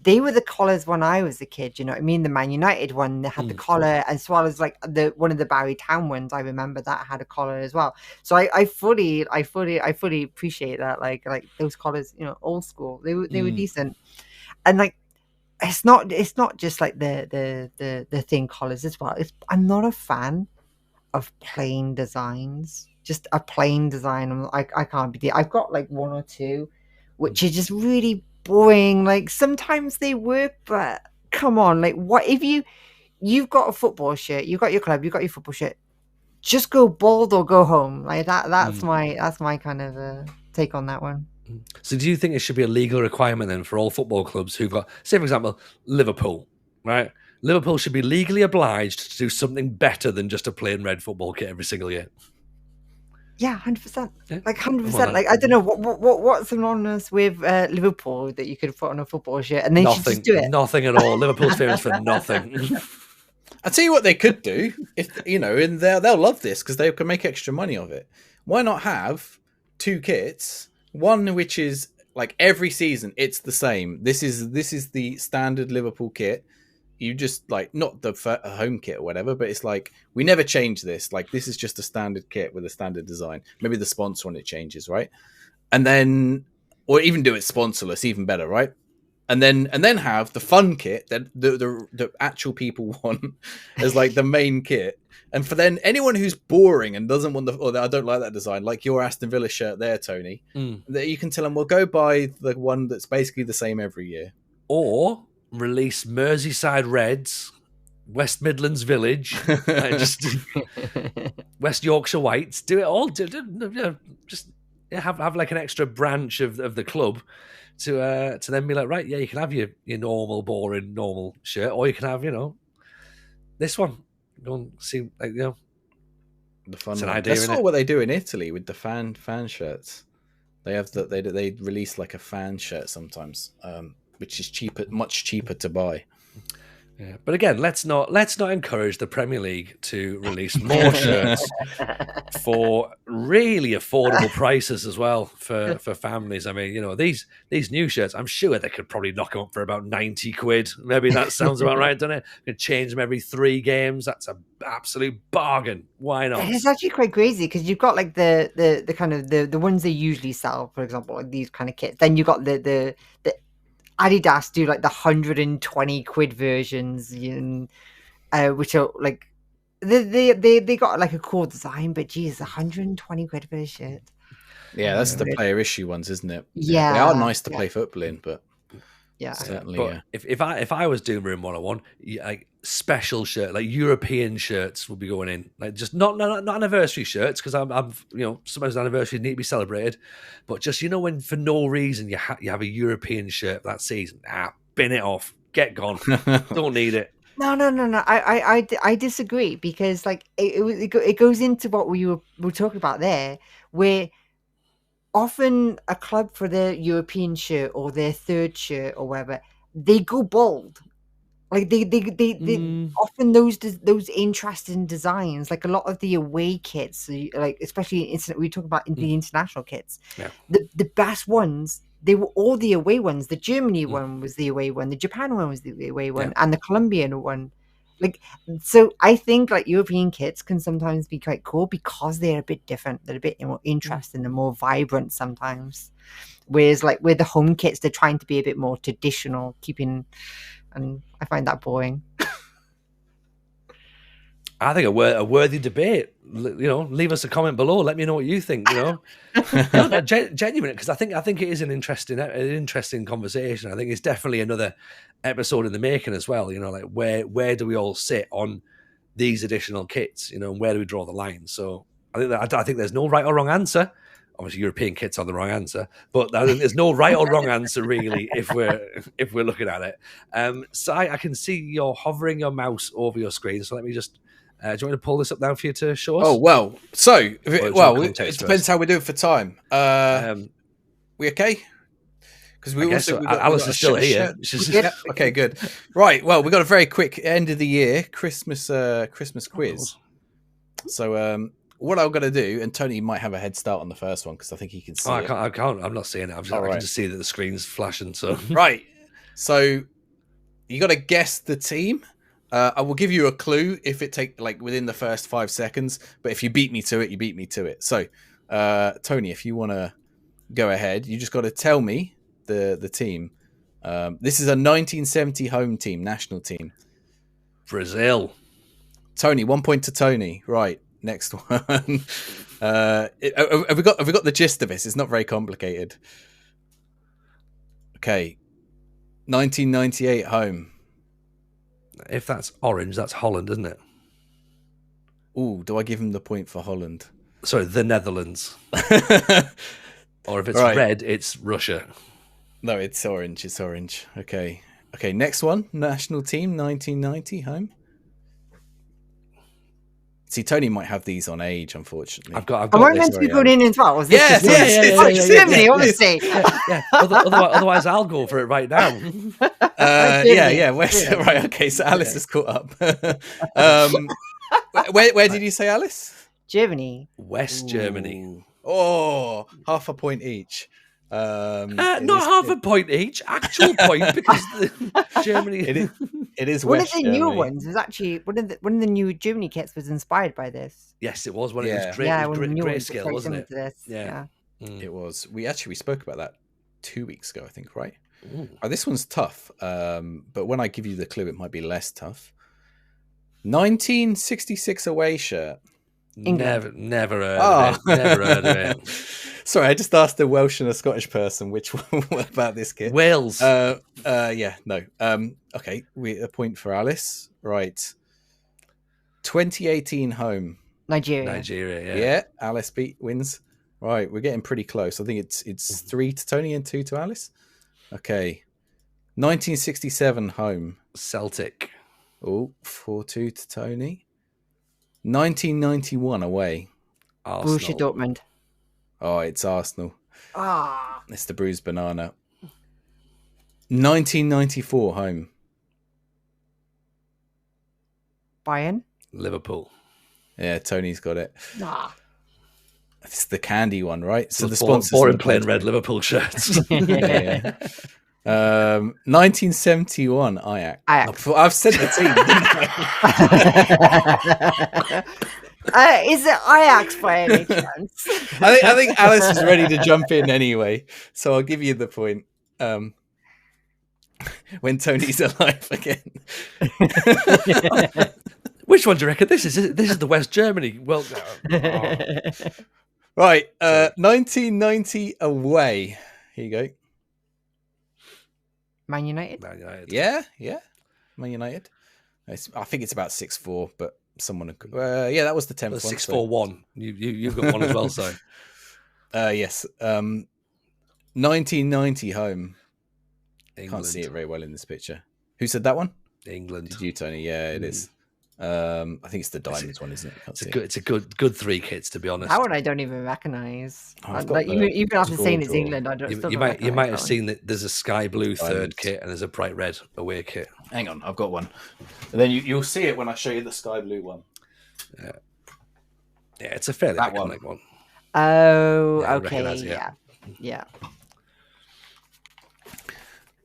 They were the collars when I was a kid, you know what I mean? The Man United one that had the collar, as well as like one of the Barry Town ones. I remember that had a collar as well. So I fully appreciate that. Like those collars, old school. They were decent, and like it's not just like the thin collars as well. I'm not a fan of plain designs. Just a plain design, I can't be. I've got like one or two, which are just really boring. Like sometimes they work, but come on, like what if you've got a football shirt, you've got your club, you've got your football shirt, just go bald or go home. Like that's my kind of take on that one. So do you think it should be a legal requirement then for all football clubs who've got, say for example, Liverpool, right? Liverpool should be legally obliged to do something better than just a plain red football kit every single year. Yeah, 100%. Like 100%. Like I don't know what's synonymous with Liverpool that you could put on a football shirt, and then you just do it. Nothing at all. Liverpool's famous for nothing. I'll tell you what they could do, if and they'll love this because they can make extra money of it. Why not have two kits? One which is like every season it's the same. This is the standard Liverpool kit. You just like, not the home kit or whatever, but it's like, we never change this. Like, this is just a standard kit with a standard design. Maybe the sponsor on it changes, right? And then, or even do it sponsorless, even better, right? And then have the fun kit that the actual people want as like the main kit. And for then anyone who's boring and doesn't want I don't like that design, like your Aston Villa shirt there, Tony, that you can tell them, well, go buy the one that's basically the same every year. Or release Merseyside Reds, West Midlands Village, just West Yorkshire Whites. Do it all. Just have like an extra branch of the club to then be like, right, yeah, you can have your normal, boring, normal shirt, or you can have this one. Go and see, like, the fun. It's an idea. That's sort of what they do in Italy with the fan shirts. They have they release like a fan shirt sometimes. Which is much cheaper to buy. Yeah. But again, let's not encourage the Premier League to release more shirts for really affordable prices as well for families. I mean, these new shirts, I'm sure they could probably knock them up for about 90 quid. Maybe that sounds about right, doesn't it? You can change them every 3 games. That's an absolute bargain. Why not? It's actually quite crazy because you've got like the kind of the ones they usually sell, for example, like these kind of kits. Then you got the Adidas do like the 120 quid versions, which are like they got like a cool design, but geez, 120 quid for a shirt. Yeah, that's the player issue ones, isn't it? Yeah, they are nice to play football in, but certainly. But if I was doing Room 101, like special shirt, like European shirts would be going in, like just not anniversary shirts, because I'm sometimes anniversaries need to be celebrated, but just when for no reason you have a European shirt that season, bin it off, get gone, don't need it. No. I disagree, because like it goes into what we were talking about there, where often a club for their European shirt or their third shirt or whatever, they go bold. Like they often those interesting designs, like a lot of the away kits, like especially we talk about the international kits. Yeah. The best ones, they were all the away ones. The Germany one was the away one, the Japan one was the away one, and the Colombian one. Like, so I think like European kits can sometimes be quite cool because they're a bit different. They're a bit more interesting and more vibrant sometimes. Whereas like with the home kits, they're trying to be a bit more traditional, and I find that boring. I think a worthy debate. Leave us a comment below. Let me know what you think. Genuine, because I think it is an interesting conversation. I think it's definitely another episode in the making as well. Like where do we all sit on these additional kits? And where do we draw the line? So I think there's no right or wrong answer. Obviously, European kits are the wrong answer, but there's no right or wrong answer really if we're looking at it. So I can see you're hovering your mouse over your screen. So let me just. Do you want me to pull this up now for you to show us? Oh well, so it depends how we do it for time. We okay? Because Alice is still here. Okay, good. Right. Well, we got a very quick end of the year Christmas quiz. So what I'm going to do, and Tony might have a head start on the first one because I think he can see it. I can't. I'm not seeing it. I can just see that the screen's flashing. So right. So you got to guess the team. I will give you a clue if it take like within the first 5 seconds. But if you beat me to it, you beat me to it. So, Tony, if you want to go ahead, you just got to tell me the team. This is a 1970 home team, national team. Brazil. Tony, 1 point to Tony. Right, next one. Have we got the gist of this? It's not very complicated. Okay, 1998 home. If that's orange, that's Holland, isn't it? Ooh, do I give him the point for Holland? Sorry, the Netherlands. Or if it's red, it's Russia. No, it's orange. It's orange. Okay, next one. National team, 1990 home. See, Tony might have these on age, unfortunately. I've got Am I meant to be put in as well? Yes, Germany, obviously. Yeah. Otherwise, I'll go for it right now. Yeah. Right. Okay. So Alice is caught up. Where did you say, Alice? Germany. West Germany. Oh, half a point each. Not half a point each. Actual point, because Germany. It is one West of the Germany. new ones is actually one of the new Germany kits was inspired by this. Yes, it was. It was grayscale, wasn't it? Yeah. It was. We spoke about that 2 weeks ago, I think, right? This one's tough, but when I give you the clue, it might be less tough. 1966 away shirt. Never heard of it. Never heard of it. Sorry, I just asked a Welsh and a Scottish person which one about this kit. Wales. Yeah, no. Okay, a point for Alice. Right. 2018 home. Nigeria. Yeah, Alice wins. Right, we're getting pretty close. I think it's 3 to Tony and 2 to Alice. Okay. 1967 home. Celtic. Oh, 4-2 to Tony. 1991 away. Arsenal. Borussia Dortmund. Oh, it's Arsenal. Ah. It's the bruised banana. 1994 home. Bayern. Liverpool. Yeah, Tony's got it. Nah. It's the candy one, right? So the Four sponsors in plain red Liverpool shirts. Yeah. 1971 Ajax. Ajax. I've said the team, didn't I? Is it Ajax by any chance? I think Alice is ready to jump in anyway, so I'll give you the point. When Tony's alive again. Which one do you reckon this is? This is the West Germany. Well, Right, 1990 away. Here you go. Man United. Yeah. Man United. I think it's about 6-4, but someone. Yeah, that was the 10th one. 6-4-1. You've got one as well, so. Yes. 1990 home. England. Can't see it very well in this picture. Who said that one? England. Did you, Tony? Yeah, it is. I think it's the diamonds one, isn't it? It's a good three kits, to be honest. That one I don't even recognise. Even after saying it's England, I don't. You might have seen that there's a sky blue third kit and there's a bright red away kit. Hang on, I've got one. And then you'll see it when I show you the sky blue one. Yeah, it's a fairly iconic one. Oh, Yeah, okay, yeah.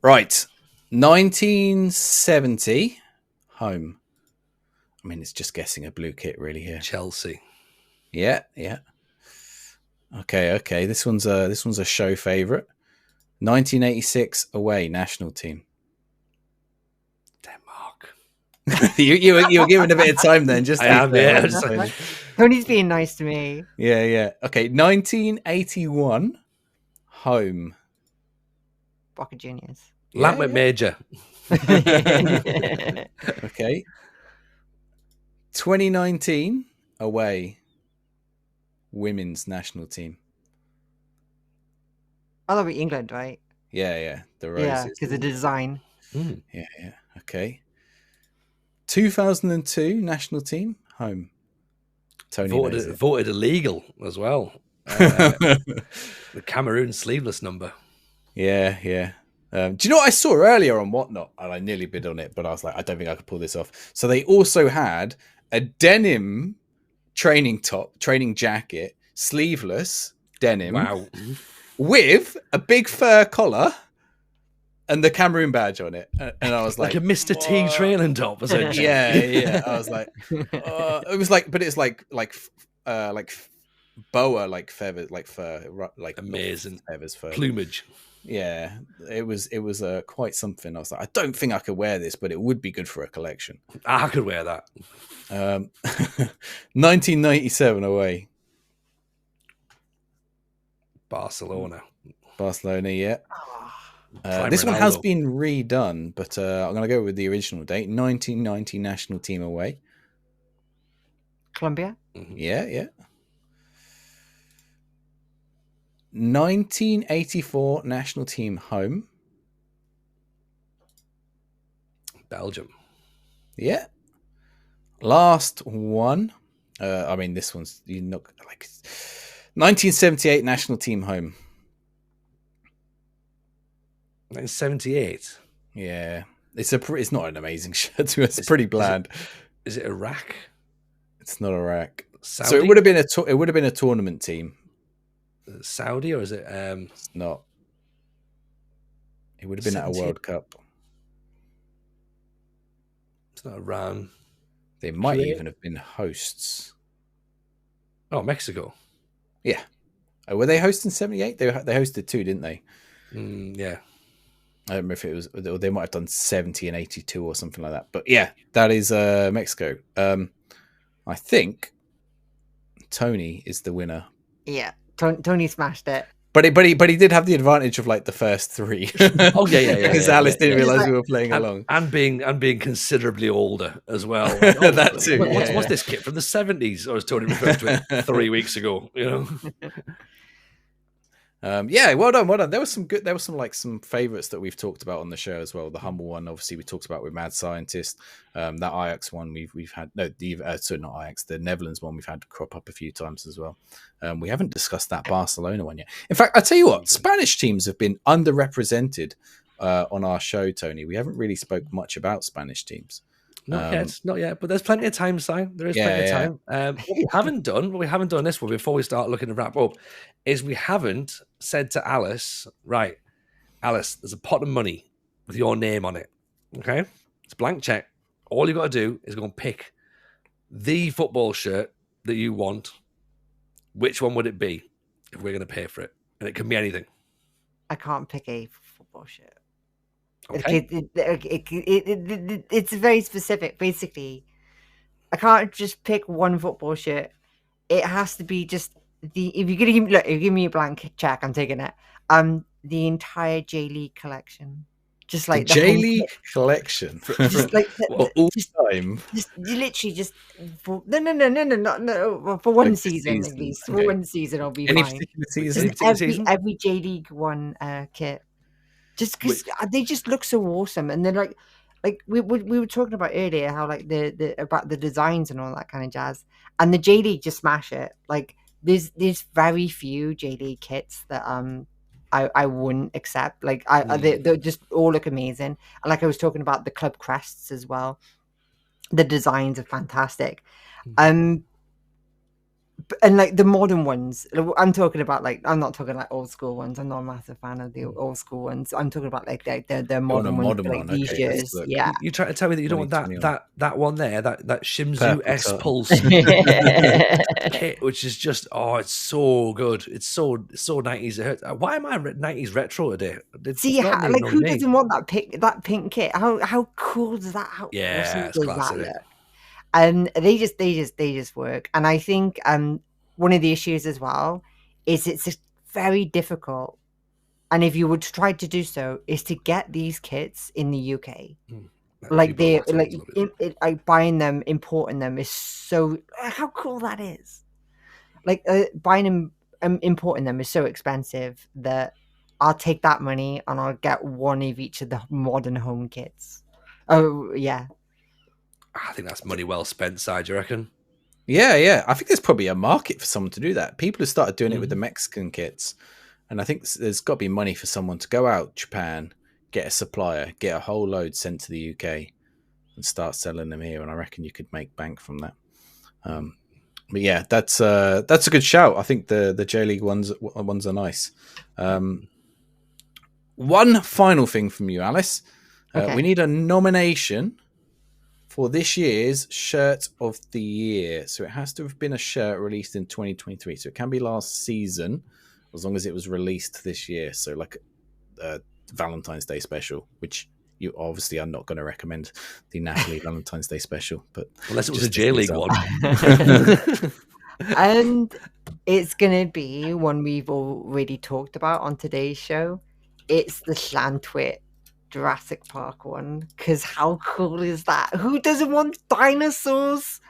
Right, 1970 home. I mean, it's just guessing a blue kit really here. Chelsea. Yeah. Okay. This one's a show favorite. 1986 away national team. Denmark. you were given a bit of time then. Just I am. Yeah. Tony's being nice to me. Yeah. Okay, 1981 home. Boca Juniors. Lambert Major. Okay. 2019 away women's national team. Oh, that'll be England, right? Yeah. The roses. Yeah, because the design. Yeah. Okay. 2002 national team home. Tony voted illegal as well. The Cameroon sleeveless number. Yeah. Do you know what I saw earlier on Whatnot? And I nearly bid on it, but I was like, I don't think I could pull this off. So they also had a denim training jacket, sleeveless denim, wow, with a big fur collar and the Cameroon badge on it. And I was like like a Mr. T trailing top, essentially. Yeah. I was like, it was like, but it's like boa, like feathers, like fur, like amazing feathers, fur plumage. Yeah, it was quite something. I was like, I don't think I could wear this, but it would be good for a collection. I could wear that. 1997 away. Barcelona, yeah. This one has been redone, but I'm going to go with the original date. 1990 national team away. Colombia? Mm-hmm. Yeah. 1984 national team home. Belgium. Yeah. Last one. I mean, this one's you not like 1978 national team home. 1978. Yeah, it's not an amazing shirt. It's pretty bland. Is it Iraq? It's not Iraq. Saudi? So it would have been a tournament team. Saudi, or is it? It's not. It would have been at a World Cup. It's not Iran. They might even have been hosts. Oh, Mexico. Yeah. Oh, were they hosting 78? They hosted two, didn't they? Yeah. I don't remember if it was. Or they might have done 70 and 82 or something like that. But yeah, that is Mexico. I think Tony is the winner. Yeah. Tony smashed it. But he did have the advantage of like the first three. Oh yeah. Because Alice didn't realise we were playing along, and being considerably older as well. Like, that too. What's this kit from the 70s? I was Tony referred to it 3 weeks ago. You know. Yeah, well done. There was some favourites that we've talked about on the show as well. The Humble one, obviously, we talked about with Mad Scientist. That Ajax one we've had not Ajax, the Netherlands one we've had crop up a few times as well. We haven't discussed that Barcelona one yet. In fact, I tell you what, Spanish teams have been underrepresented on our show, Tony. We haven't really spoke much about Spanish teams. Not yet, but there's plenty of time, Si. There is plenty of time. What we haven't done this one before we start looking to wrap up, is we haven't said to Alice, right, Alice, there's a pot of money with your name on it. Okay? It's a blank check. All you got to do is go and pick the football shirt that you want. Which one would it be if we're going to pay for it? And it can be anything. I can't pick a football shirt. Okay. It's very specific. Basically, I can't just pick one football shirt. It has to be just if you're gonna give me a blank check, I'm taking it. The entire J League collection, just like the J League collection, just like all time. Just literally just for, no, for one season at least. Okay. For one season, I'll be Any fine. particular season? Just every J League one kit. Just because they just look so awesome, and then like we were talking about earlier how like the about the designs and all that kind of jazz, and the J League just smash it. Like there's very few J League kits that I wouldn't accept. Like they just all look amazing, and like I was talking about the club crests as well. The designs are fantastic. And like the modern ones, I'm talking about like I'm not talking like old school ones. I'm not a massive fan of the old school ones. I'm talking about like the modern ones, like these years. Yeah, you try to tell me that you don't want that one there, that Shimzu S Pulse kit, which is just it's so good. It's so 90s. It hurts. Why am I 90s retro today? See, like who doesn't want that pink kit? How cool does that? How awesome does that look? And they just work. And I think one of the issues as well is it's just very difficult. And if you would try to do so, is to get these kits in the UK. Like buying them, importing them is so how cool that is. Like buying them, importing them is so expensive that I'll take that money and I'll get one of each of the modern home kits. Oh yeah. I think that's money well spent, Si, do you reckon? Yeah. I think there's probably a market for someone to do that. People have started doing it with the Mexican kits. And I think there's got to be money for someone to go out Japan, get a supplier, get a whole load sent to the UK and start selling them here. And I reckon you could make bank from that. But yeah, that's a good shout. I think the J League ones are nice. One final thing from you, Alice. We need a nomination for this year's shirt of the year. So it has to have been a shirt released in 2023. So it can be last season, as long as it was released this year. So like a Valentine's Day special, which you obviously are not going to recommend the Napoli Valentine's Day special, but unless it was a J League one. And it's going to be one we've already talked about on today's show. It's the Slantwit Jurassic Park one, because how cool is that? Who doesn't want dinosaurs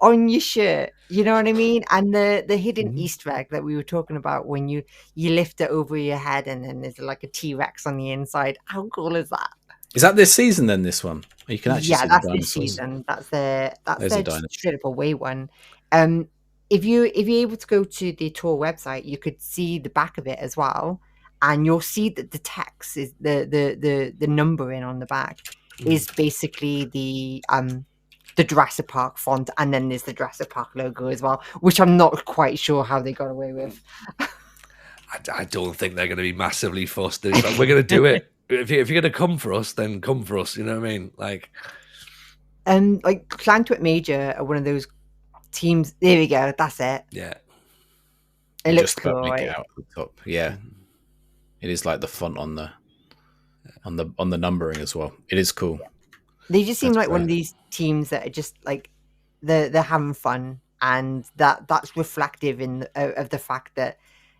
on your shirt? You know what I mean? And the hidden Easter egg that we were talking about when you lift it over your head and then there's like a T-Rex on the inside. How cool is that? Is that this season then? This one you can actually see that's the this season. That's their straight up away one. If you're able to go to the tour website, you could see the back of it as well. And you'll see that the text is the numbering on the back is basically the Jurassic Park font, and then there's the Jurassic Park logo as well, which I'm not quite sure how they got away with. I don't think they're going to be massively fussed. Like, we're going to do it. If you're going to come for us, then come for us. You know what I mean? Like Slantwit Major are one of those teams. There we go. That's it. Yeah. It looks cool. Make it out at the top. Yeah. It is like the font on the numbering as well. It is cool. They just seem like one of these teams that are just like they're having fun, and that's reflective of the fact that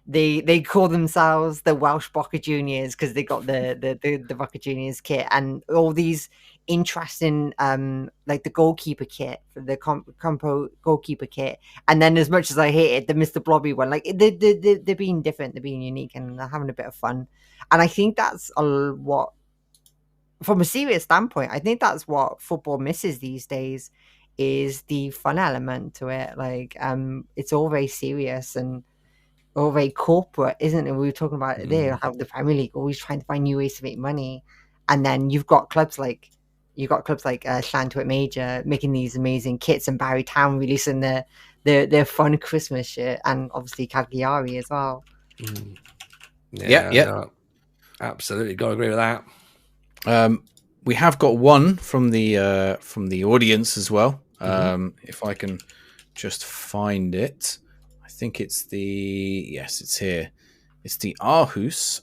they call themselves the Welsh Boca Juniors because they got the Boca Juniors kit and all these interesting like the goalkeeper kit, the compo goalkeeper kit, and then as much as I hate it, the Mr. Blobby one, like they're being different, they're being unique, and they're having a bit of fun. And I think that's what, from a serious standpoint, I think that's what football misses these days, is the fun element to it. Like it's all very serious and all very corporate, isn't it? We were talking about it there, how the Premier League always trying to find new ways to make money, and then you've got clubs like you got clubs like Llantwit Major making these amazing kits, and Barry Town releasing their fun Christmas shirt, and obviously Cagliari as well. Yeah, Yeah. no, absolutely, got to agree with that. We have got one from the audience as well. If I can just find it, I think it's it's here. It's the Aarhus.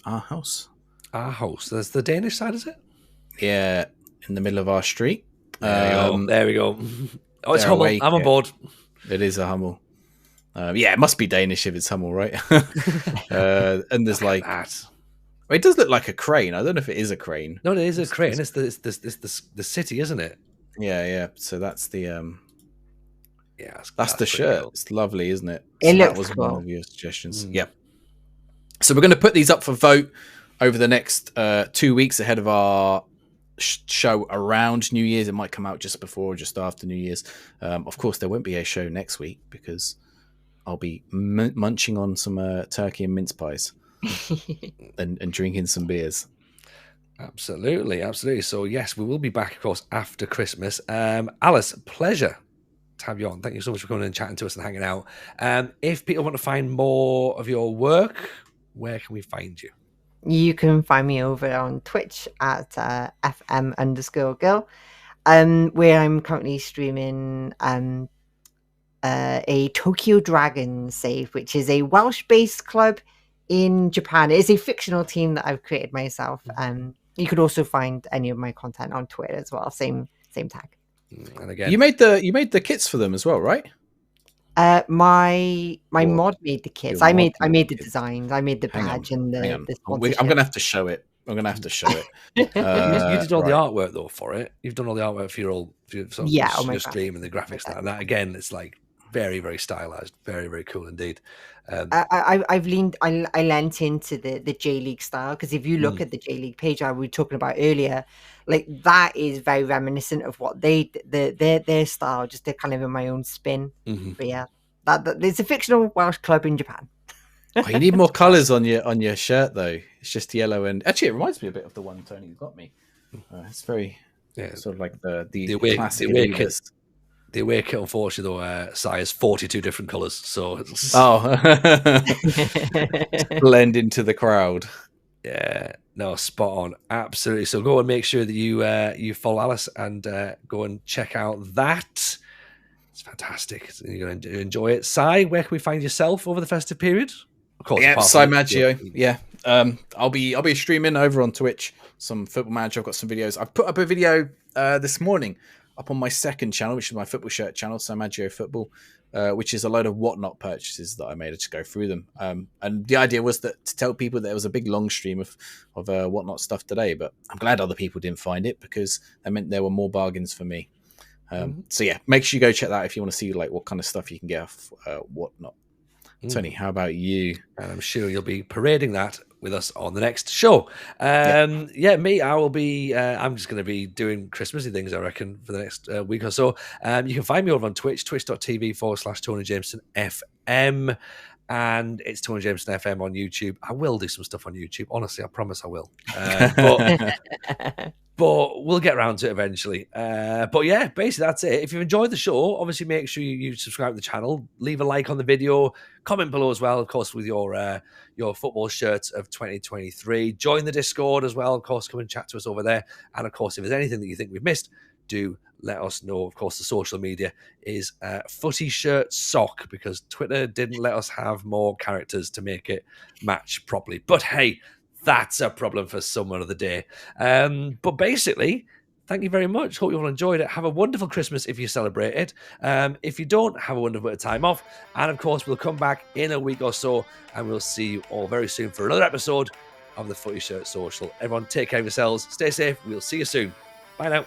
There's the Danish side, is it? Yeah, in the middle of our street. There we go. Oh, it's Hummel. I'm on board. It is a Hummel. It must be Danish if it's Hummel, right? And there's like that. Well, it does look like a crane. I don't know if it is a crane. No, it is a crane. It's the city, isn't it? Yeah. So that's the that's the pretty shirt. cool. It's lovely, isn't it? It So looks that was cool. one of your suggestions. Yeah. So we're going to put these up for vote over the next 2 weeks ahead of our show around New Year's. It might come out just before or just after New Year's. Of course, there won't be a show next week because I'll be munching on some turkey and mince pies and drinking some beers. Absolutely. So yes, we will be back, of course, after Christmas. Alice, pleasure to have you on. Thank you so much for coming and chatting to us and hanging out. If people want to find more of your work, where can we find you? You can find me over on Twitch at FM_girl, where I'm currently streaming a Tokyo Dragon save, which is a Welsh-based club in Japan. It is a fictional team that I've created myself. You could also find any of my content on Twitter as well. Same tag. And again, You made the kits for them as well, right? My mod made the kits. I made the designs. I made the Hang on, badge and hang on. the I'm sponsorship. gonna have to show it. You you did all the right. artwork though for it. You've done all the artwork for your your stream and the graphics and that. Again, it's like very, very stylized, very, very cool indeed. I lent into the J League style, because if you look at the J League page I was talking about earlier, like that is very reminiscent of what their style, just they're kind of in my own spin. But yeah, that it's a fictional Welsh club in Japan. You need more colours on your shirt though. It's just yellow, and actually it reminds me a bit of the one Tony got me. It's very sort of like the classic Adidas. The away kit, unfortunately, though, size 42 different colours. So blend into the crowd. Yeah, no, spot on, absolutely. So go and make sure that you follow Alice and go and check out that. It's fantastic. You're going to enjoy it. Si, where can we find yourself over the festive period? Of course, Si Maggio. Yeah, I'll be streaming over on Twitch some Football Manager. I've got some videos. I've put up a video this morning up on my second channel, which is my football shirt channel, Si Maggio Football, which is a load of whatnot purchases that I made. I just go through them. And the idea was that to tell people that there was a big long stream of whatnot stuff today, but I'm glad other people didn't find it, because that meant there were more bargains for me. So yeah, make sure you go check that out if you want to see like what kind of stuff you can get off whatnot. Tony, how about you? And I'm sure you'll be parading that with us on the next show. Me, I will be. I'm just going to be doing Christmassy things, I reckon, for the next week or so. You can find me over on Twitch, twitch.tv/Tony Jameson FM, and it's Tony Jameson FM on YouTube. I will do some stuff on YouTube. Honestly, I promise I will. But we'll get around to it eventually. But yeah, basically that's it. If you've enjoyed the show, obviously make sure you subscribe to the channel, leave a like on the video, comment below as well, of course, with your football shirts of 2023. Join the Discord as well, of course, come and chat to us over there. And of course, if there's anything that you think we've missed, do let us know. Of course, the social media is Footy Shirt Sock, because Twitter didn't let us have more characters to make it match properly. But hey, that's a problem for some other day. But basically, thank you very much. Hope you all enjoyed it. Have a wonderful Christmas if you celebrate it. If you don't, have a wonderful bit of time off. And of course, we'll come back in a week or so, and we'll see you all very soon for another episode of the Footy Shirt Social. Everyone, take care of yourselves. Stay safe. We'll see you soon. Bye now.